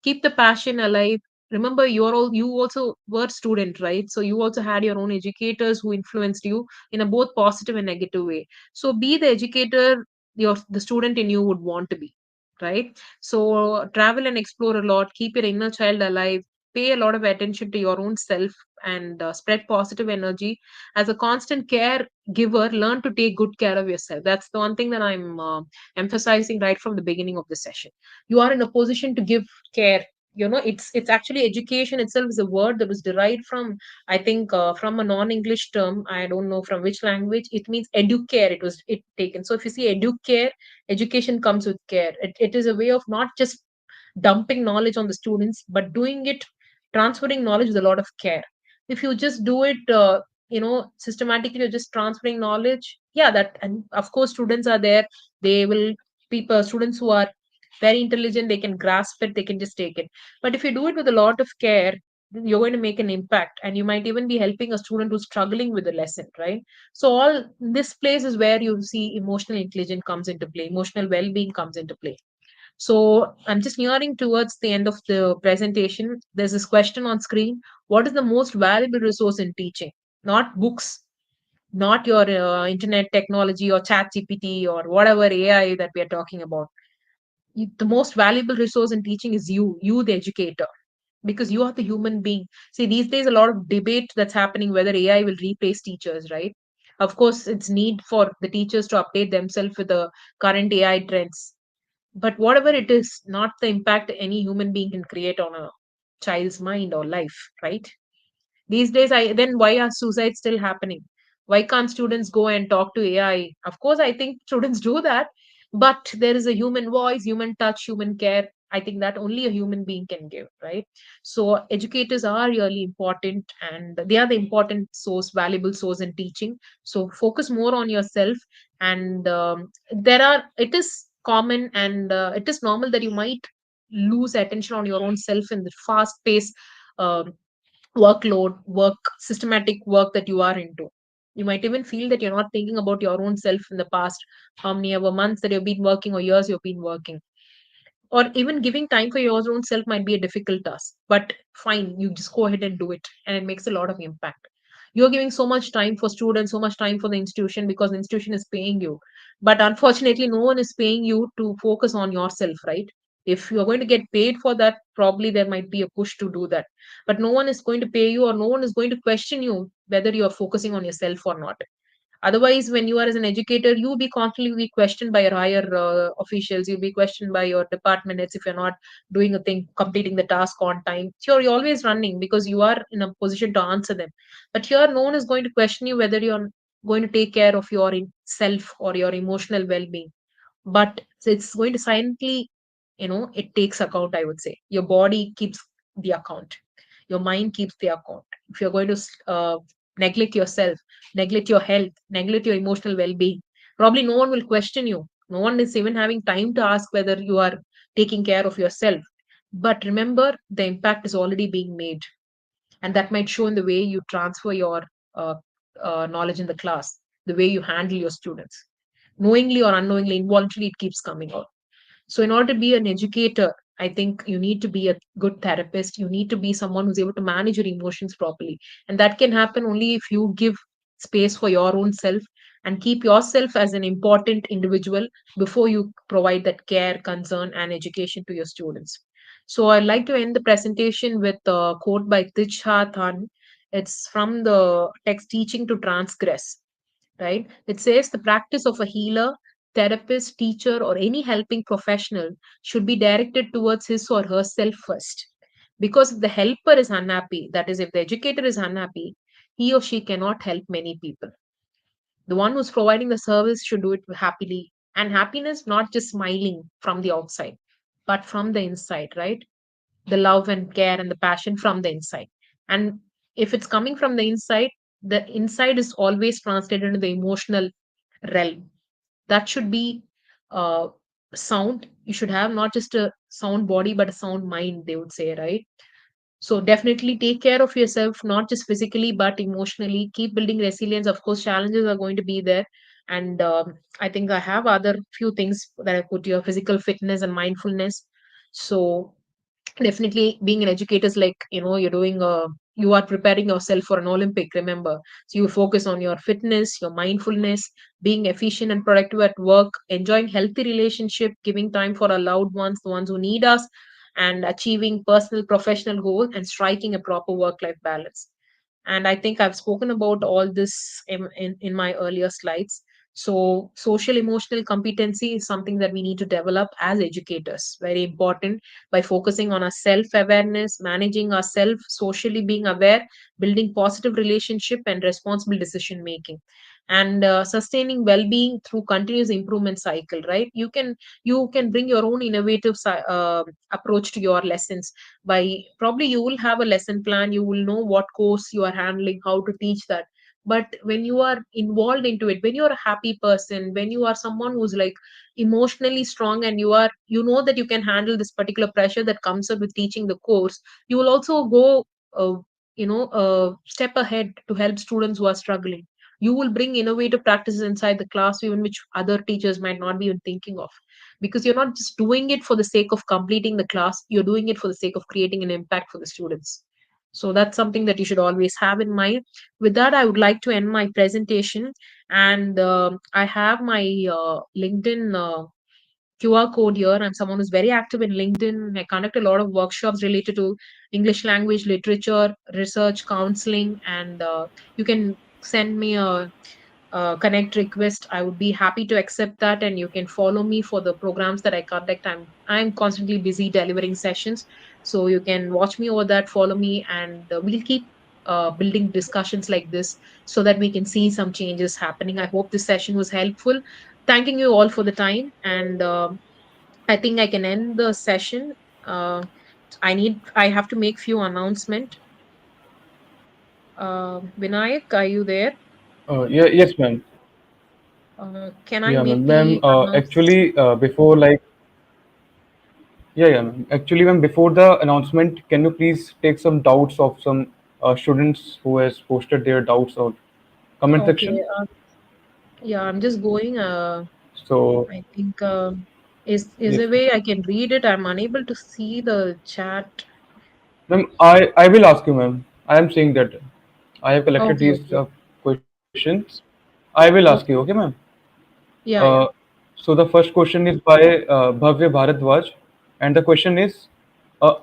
Keep the passion alive. Remember, you also were student, right? So you also had your own educators who influenced you in a both positive and negative way. So be the educator the student in you would want to be, right? So travel and explore a lot, keep your inner child alive, pay a lot of attention to your own self, and spread positive energy. As a constant care giver, learn to take good care of yourself. That's the one thing that I'm emphasizing right from the beginning of the session. You are in a position to give care. It's actually, education itself is a word that was derived from, I think, from a non-English term. I don't know from which language. It means educare. It taken. So if you see educare, education comes with care. It is a way of not just dumping knowledge on the students, but doing it, transferring knowledge with a lot of care. If you just do it systematically, you're just transferring knowledge. Yeah, that, and of course students are there. They will, people, students who are very intelligent, they can grasp it, they can just take it. But if you do it with a lot of care, you're going to make an impact, and you might even be helping a student who's struggling with the lesson, right? So all this place is where you see emotional intelligence comes into play, emotional well-being comes into play. So I'm just nearing towards the end of the presentation. There's this question on screen: what is the most valuable resource in teaching? Not books, not your internet technology or chat GPT or whatever AI that we are talking about. The most valuable resource in teaching is you, the educator, because you are the human being. See, these days, a lot of debate that's happening whether AI will replace teachers, right? Of course, it's need for the teachers to update themselves with the current AI trends. But whatever it is, not the impact any human being can create on a child's mind or life, right? These days, then why are suicides still happening? Why can't students go and talk to AI? Of course, I think students do that, but there is a human voice, human touch, human care. I think that only a human being can give, right? So educators are really important, and they are the important source, valuable source in teaching. So focus more on yourself, and it is common, and it is normal that you might lose attention on your own self in the fast pace workload, systematic work that you are into. You might even feel that you're not thinking about your own self in the past, how many ever months that you've been working or years you've been working. Or even giving time for your own self might be a difficult task. But fine, you just go ahead and do it, and it makes a lot of impact. You're giving so much time for students, so much time for the institution because the institution is paying you. But unfortunately, no one is paying you to focus on yourself, right? If you're going to get paid for that, probably there might be a push to do that. But no one is going to pay you, or no one is going to question you whether you're focusing on yourself or not. Otherwise, when you are as an educator, you'll be constantly be questioned by your higher officials. You'll be questioned by your department heads if you're not doing a thing, completing the task on time. Sure, you're always running because you are in a position to answer them. But here, no one is going to question you whether you're going to take care of your self or your emotional well-being. But it's going to silently, it takes account. I would say your body keeps the account, your mind keeps the account. If you're going to neglect yourself, neglect your health, neglect your emotional well-being, probably no one will question you. No one is even having time to ask whether you are taking care of yourself. But remember, the impact is already being made, and that might show in the way you transfer your uh, knowledge in the class, the way you handle your students. Knowingly or unknowingly, involuntarily, it keeps coming out. So, in order to be an educator, I think you need to be a good therapist. You need to be someone who's able to manage your emotions properly. And that can happen only if you give space for your own self and keep yourself as an important individual before you provide that care, concern, and education to your students. So, I'd like to end the presentation with a quote by Thich Nhat Hanh. It's from the text Teaching to Transgress, right? It says the practice of a healer, therapist, teacher, or any helping professional should be directed towards his or herself first. Because if the helper is unhappy, that is, if the educator is unhappy, he or she cannot help many people. The one who's providing the service should do it happily. And happiness, not just smiling from the outside, but from the inside, right? The love and care and the passion from the inside. And if it's coming from the inside is always translated into the emotional realm. That should be uh, sound. You should have not just a sound body, but a sound mind, they would say, right? So definitely take care of yourself, not just physically but emotionally. Keep building resilience. Of course, challenges are going to be there, and I think I have other few things that I put here: physical fitness and mindfulness. So definitely being an educator is like, you are preparing yourself for an Olympic, remember. So you focus on your fitness, your mindfulness, being efficient and productive at work, enjoying healthy relationship, giving time for our loved ones, the ones who need us, and achieving personal professional goals and striking a proper work life balance. And I think I've spoken about all this in my earlier slides. So social emotional competency is something that we need to develop as educators, very important, by focusing on our self awareness, managing ourselves, socially being aware, building positive relationship and responsible decision making, and sustaining well being through continuous improvement cycle, right? You can bring your own innovative approach to your lessons. By probably you will have a lesson plan, you will know what course you are handling, how to teach that. But when you are involved into it, when you're a happy person, when you are someone who's like emotionally strong, and you know that you can handle this particular pressure that comes up with teaching the course, you will also go step ahead to help students who are struggling. You will bring innovative practices inside the class, even which other teachers might not be even thinking of, because you're not just doing it for the sake of completing the class, you're doing it for the sake of creating an impact for the students. So that's something that you should always have in mind. With that, I would like to end my presentation, and I have my LinkedIn QR code here. I'm someone who's very active in LinkedIn. I conduct a lot of workshops related to English language, literature, research, counseling, and you can send me a connect request. I would be happy to accept that, and you can follow me for the programs that I conduct. I'm constantly busy delivering sessions, so you can watch me over that, follow me, and we'll keep building discussions like this so that we can see some changes happening. I hope this session was helpful. Thanking you all for the time, and I think I can end the session. Uh, I have to make few announcement. Vinayak, are you there? Yeah, yes, ma'am. Can I Yeah, make ma'am. Ma'am, the announce? actually, before like, yeah, yeah, ma'am. Actually, ma'am, before the announcement, can you please take some doubts of some students who has posted their doubts on comment Okay. section? Yeah, I'm just going. So, I think is yes, a way I can read it. I'm unable to see the chat. ma'am, I will ask you, ma'am. I am saying that I have collected Okay, these okay, questions. I will ask you, okay, ma'am? okay. Yeah, Uh, yeah. so the first question is by Bhavya Bharadwaj, and the question is,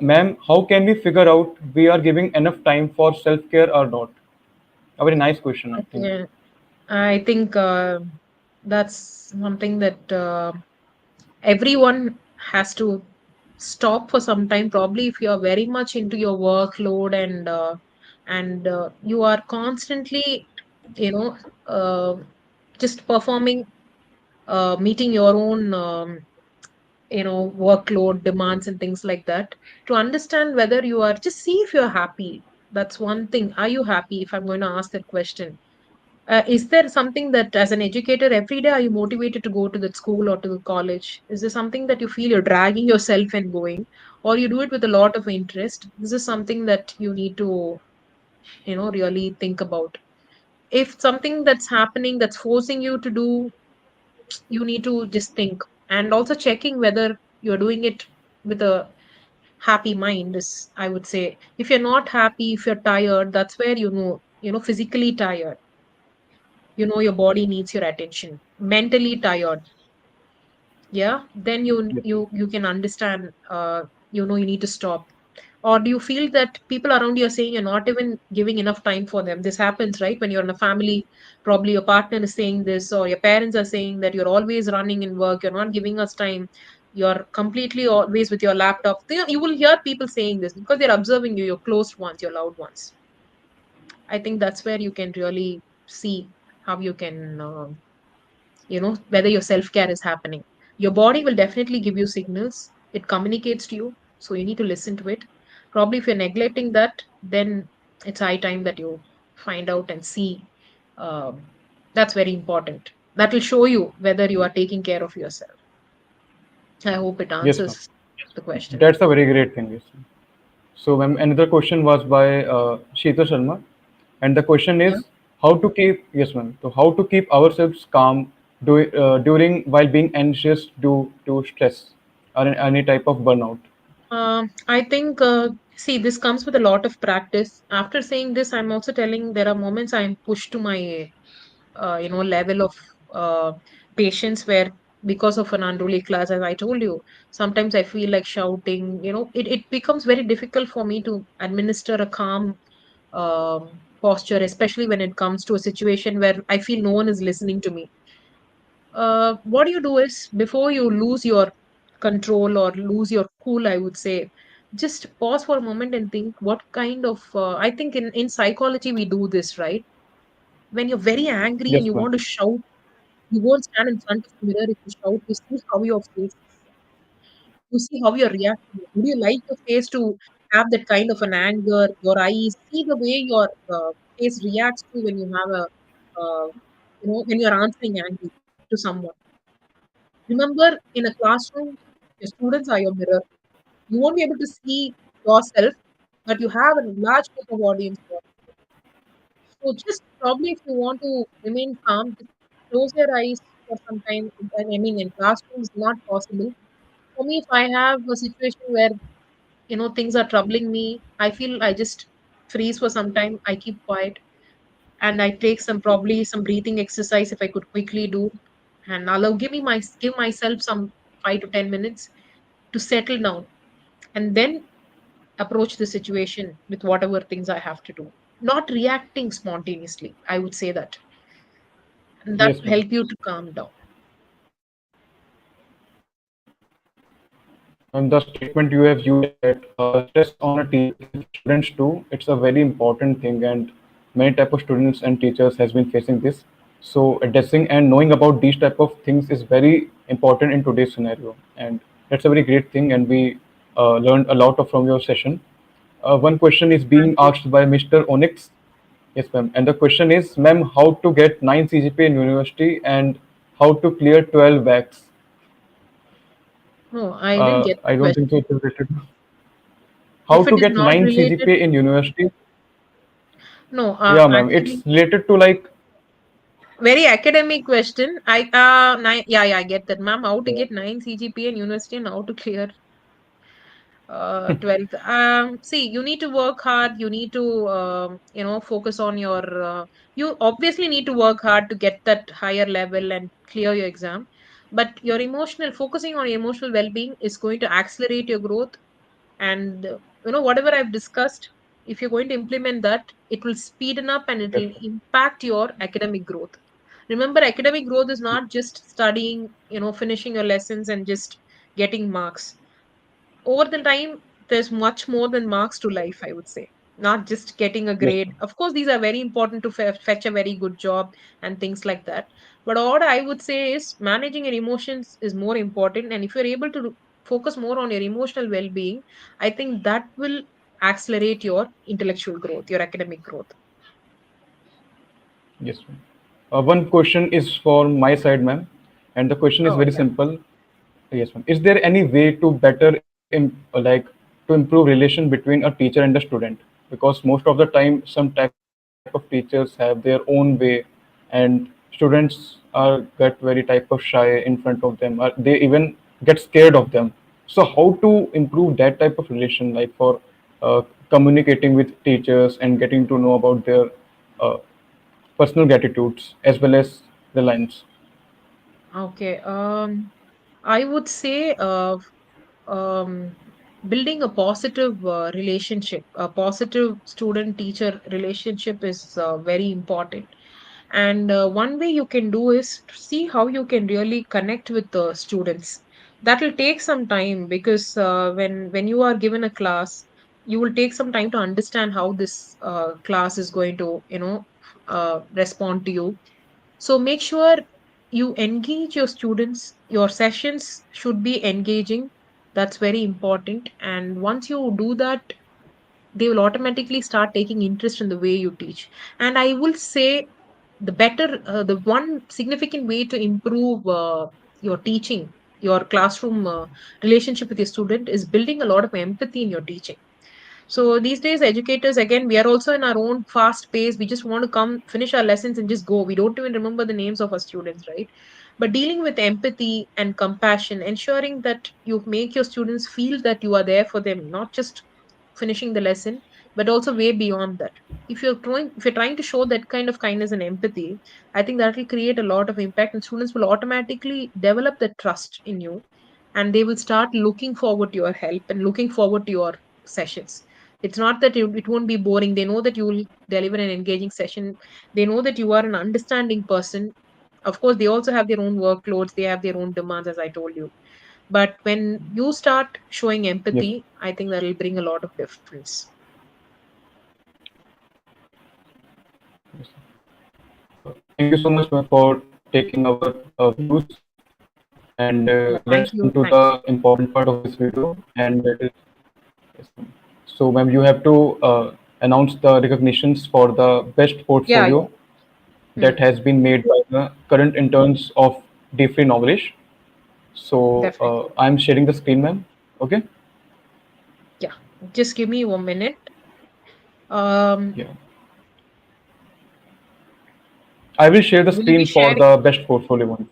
ma'am, how can we figure out we are giving enough time for self-care or not? A very nice question, I think. Okay. I think that's something that everyone has to stop for some time. Probably if you are very much into your workload, and you are constantly, you know, uh, just performing, meeting your own workload demands and things like that, to understand whether you are, just see if you're happy. That's one thing. Are you happy? If I'm going to ask that question, is there something that as an educator every day are you motivated to go to the school or to the college? Is there something that you feel you're dragging yourself and going, or you do it with a lot of interest? This is something that you need to really think about. If something that's happening that's forcing you to do, you need to just think, and also checking whether you're doing it with a happy mind is, I would say. If you're not happy, if you're tired, that's where physically tired, your body needs your attention. Mentally tired, yeah, then you can understand, you need to stop. Or do you feel that people around you are saying you're not even giving enough time for them? This happens, right? When you're in a family, probably your partner is saying this, or your parents are saying that you're always running in work, you're not giving us time, you're completely always with your laptop. You will hear people saying this because they're observing you, your close ones, your loved ones. I think that's where you can really see how you can, whether your self care is happening. Your body will definitely give you signals, it communicates to you, so you need to listen to it. Probably if you're neglecting that, then it's high time that you find out and see. um, that's very important. That will show you whether you are taking care of yourself. I hope it Yes, ma'am. answers the question. That's a very great thing. Yes. So, ma'am, another question was by Sheeta Sharma, and the question Yeah. is how to keep yes, ma'am. So, how to keep ourselves calm during while being anxious due to stress or any type of burnout. I think, see, this comes with a lot of practice. After saying this, I'm also telling there are moments I'm pushed to my, level of uh, patience where because of an unruly class, as I told you, sometimes I feel like shouting. It becomes very difficult for me to administer a calm posture, especially when it comes to a situation where I feel no one is listening to me. What you do is before you lose your control or lose your cool, I would say, just pause for a moment and think what kind of, I think in psychology we do this, right? When you're very angry and Yes, you ma'am. want to shout, you won't stand in front of the mirror. If you shout, you see how your face, you see how you're reacting. Would you like your face to have that kind of an anger? Your eyes, see the way your face reacts to when you have a, when you're answering angry to someone. Remember, in a classroom, your students are your mirror. You won't be able to see yourself, but you have a large group of audience watching. So just probably if you want to remain calm, just close your eyes for some time. I mean, in classrooms, not possible. For me, if I have a situation where things are troubling me, I feel I just freeze for some time. I keep quiet and I take some probably some breathing exercise if I could quickly do, and allow give myself some 5 to 10 minutes to settle down and then approach the situation with whatever things I have to do. Not reacting spontaneously, I would say that. And that Yes, will ma'am. help you to calm down. And the statement you have used that stress on a teacher affects students too. It's a very important thing, and many type of students and teachers has been facing this. So addressing and knowing about these type of things is very important in today's scenario, and that's a very great thing. And we learned a lot of from your session. One question is being Thank you. asked by Mr. Onyx. Yes, ma'am. And the question is, ma'am, how to get 9 CGPA in university and how to clear 12 backs? No, I didn't get the I don't think so question. it's related. How If it to is get not 9 related, CGPA in university? no, Yeah, ma'am. actually, It's related to like very academic question. Yeah, yeah, I get that, ma'am. How to get 9 CGPA in university and how to clear 12th. See, you need to work hard. You need to, focus on your, you obviously need to work hard to get that higher level and clear your exam. But focusing on your emotional well-being is going to accelerate your growth. And, whatever I've discussed, if you're going to implement that, it will speeden up and it yes, will impact your academic growth. Remember, academic growth is not just studying, finishing your lessons and just getting marks. Over the time, there's much more than marks to life, I would say. Not just getting a yes, grade. ma'am. Of course, these are very important to fetch a very good job and things like that. But what I would say is managing your emotions is more important. And if you're able to focus more on your emotional well-being, I think that will accelerate your intellectual growth, your academic growth. Yes, ma'am. One question is for my side, ma'am, and the question is Oh, very yeah. simple. Yes, ma'am. Is there any way to like to improve relation between a teacher and a student? Because most of the time, some type of teachers have their own way, and students are get very type of shy in front of them. Or they even get scared of them. So, how to improve that type of relation, like for communicating with teachers and getting to know about their uh, personal gratitudes as well as the lines? Okay. I would say um, building a positive relationship, a positive student teacher relationship is very important. And one way you can do is to see how you can really connect with the students. That will take some time because when you are given a class, you will take some time to understand how this class is going to, respond to you. So make sure you engage your students. Your sessions should be engaging. That's very important. And once you do that, they will automatically start taking interest in the way you teach. And I will say the one significant way to improve your teaching, your classroom relationship with your student is building a lot of empathy in your teaching. So these days, educators, again, we are also in our own fast pace. We just want to come, finish our lessons, and just go. We don't even remember the names of our students, right? But dealing with empathy and compassion, ensuring that you make your students feel that you are there for them, not just finishing the lesson, but also way beyond that. If you're trying to show that kind of kindness and empathy, I think that will create a lot of impact, and students will automatically develop the trust in you, and they will start looking forward to your help and looking forward to your sessions. It's not that it won't be boring. They know that you will deliver an engaging session. They know that you are an understanding person. Of course, they also have their own workloads, they have their own demands, as I told you. But when you start showing Yes. empathy, I think that will bring a lot of difference. Thank you so much, ma'am, for taking our views. And Yeah, let's thank come you. to the important part of this video, and that is, yes, ma'am. So, ma'am, you have to announce the recognitions for the best Yeah, portfolio yeah. that Hmm, has been made by the current interns of Deep Free Knowledge. So, definitely. I'm sharing the screen, ma'am. Okay. Yeah, just give me 1 minute. um Yeah. I will share the will you be screen for sharing? the best portfolio one.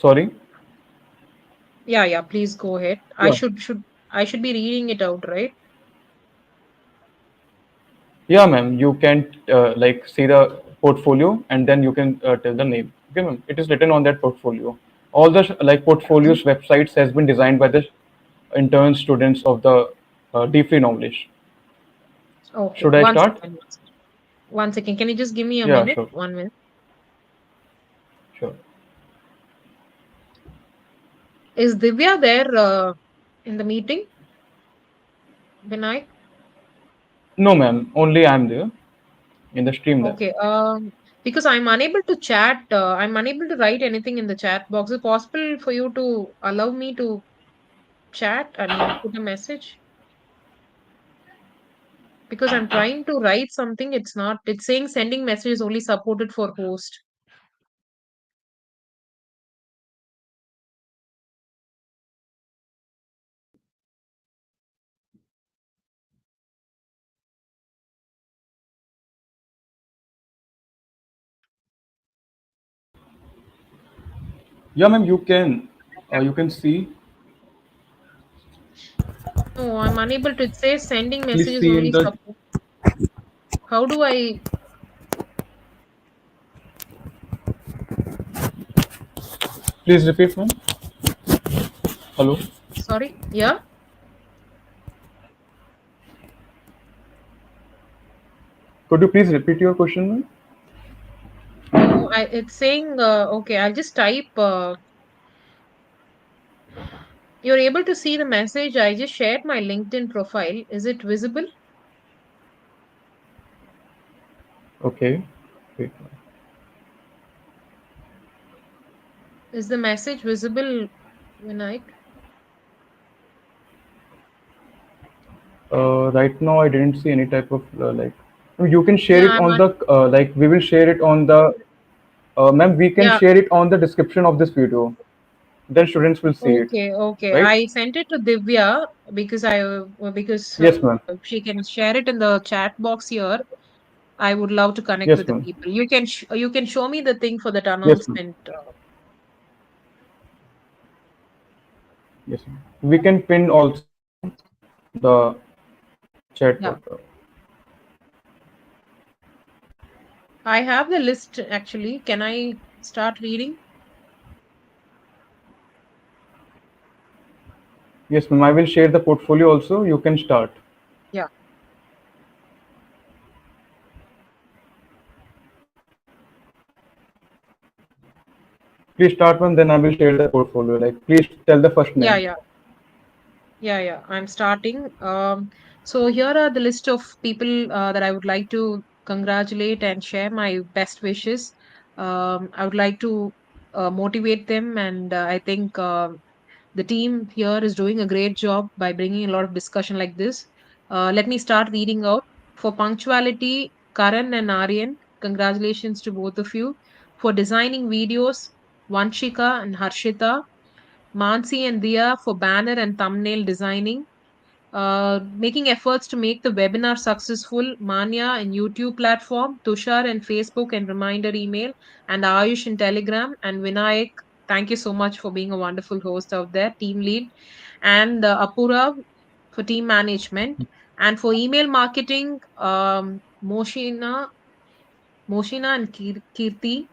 Sorry. Yeah, yeah, please go ahead. Yeah. I should be reading it out, right? Yeah, ma'am. You can like see the portfolio and then you can tell the name. Okay, ma'am. It is written on that portfolio. All the like portfolios websites has been designed by the intern students of the Deep Free Knowledge. Okay, Should I start? 1 second. Can you just give me a Yeah, minute? sure, 1 minute. sure. Is Divya there in the meeting? Vinayak? No, ma'am. Only I'm there in the stream lab. Okay. Because I'm unable to chat. I'm unable to write anything in the chat box. Is it possible for you to allow me to chat? I mean, put a message? Because I'm trying to write something. It's not. It's saying sending message is only supported for host. Yeah, ma'am. You can see. No, I'm unable to. It says sending Please messages see in only the. support. How do I? Please repeat, ma'am. Hello. Sorry. Yeah. Could you please repeat your question, ma'am? No, it's saying, okay, I'll just type, you're able to see the message. I just shared my LinkedIn profile. Is it visible? Okay. Wait. Is the message visible, Vinayak? Right now, I didn't see any type of like. You can share Yeah, it on the like. We will share it on the. Ma'am, we can yeah, share it on the description of this video. Then students will see it, okay, okay. right? I sent it to Divya because Yes, ma'am. she can share it in the chat box here. I would love to connect Yes, with the ma'am. people. You can show me the thing for that Yes, ma'am. announcement. Yes, ma'am. We can pin also the chat Yeah, bot. I have the list actually. Can I start reading? Yes, ma'am. I will share the portfolio also. You can start. Yeah. Please start, ma'am. Then I will share the portfolio. Like, please tell the first Yeah, name. yeah. Yeah, yeah, I'm starting. So here are the list of people that I would like to congratulate and share my best wishes. I would like to motivate them, and I think the team here is doing a great job by bringing a lot of discussion like this. Let me start reading out. For punctuality, Karan and Aryan, congratulations to both of you. For designing videos, Vanshika and Harshita, Mansi and Dia for banner and thumbnail designing, making efforts to make the webinar successful, Manya in YouTube platform, Tushar in Facebook and reminder email, and Ayush in Telegram, and Vinayak. Thank you so much for being a wonderful host out there, team lead, and Apura for team management, and for email marketing, Moshina and Kirti,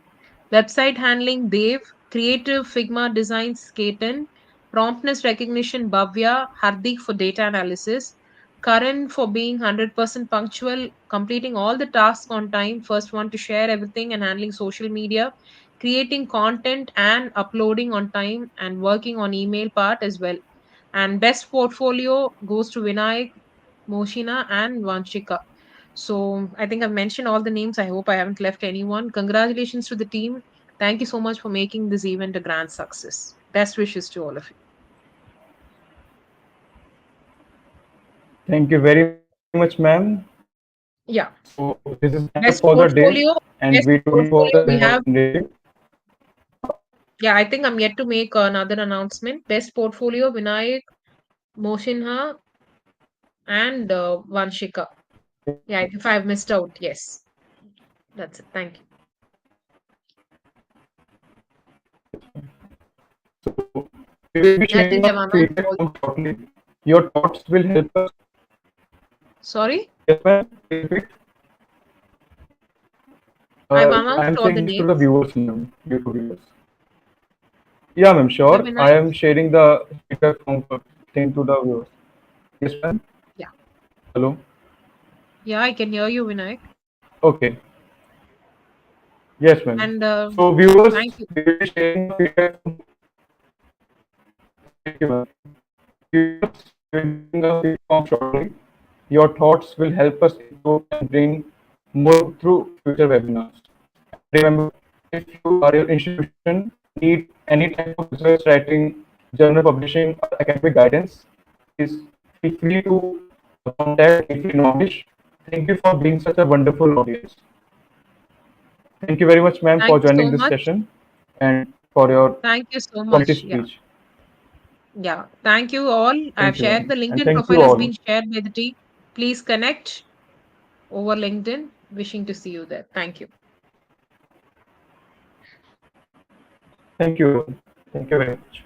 website handling Dev, creative Figma designs Ketan, promptness recognition Bhavya, Hardik for data analysis, Karan for being 100% punctual, completing all the tasks on time, first one to share everything and handling social media, creating content and uploading on time and working on email part as well. And best portfolio goes to Vinayak, Moshina and Vanshika. So I think I've mentioned all the names. I hope I haven't left anyone. Congratulations to the team. Thank you so much for making this event a grand success. Best wishes to all of you. Thank you very much, ma'am. So Yeah. this is end up for the day, Best portfolio. and we Best truly hope that you portfolio have we have. enjoyed it. Yeah, I think I'm yet to make another announcement. Best portfolio, Vinayak, Moshinha, and Vanshika. Yeah, if I've missed out, yes. That's it. Thank you. So we will be I sharing think a I've announced feedback all. form shortly. Your thoughts will help us. Sorry, Yes, ma'am. Please repeat. I've I announced am all the saying this to the names. viewers, ma'am, YouTube viewers. Yeah, ma'am, Yeah, sure. I Vinayak. am sharing the feedback form thing to the viewers. Yes, ma'am. Yeah. Hello. Yeah, I can hear you, Vinayak. Okay. Yes, ma'am. And So, viewers, thank you. we will be sharing a feedback form. Thank you, ma'am. Viewers, we will be sharing a feedback form shortly. Your thoughts will help us improve and bring more through future webinars. And remember, if you or your institution need any type of research writing, journal publishing, or academic guidance, please feel free to contact Ify Knowledge. Thank you for being such a wonderful audience. Thank you very much, ma'am, Thank for you so joining this much. session and for your Thank you so quality much. Yeah. speech. Yeah. Thank you all. I've Thank you, shared ma'am. the And LinkedIn thank profile you has all. been shared by the team. Please connect over LinkedIn. Wishing to see you there. Thank you. Thank you, everyone. Thank you very much.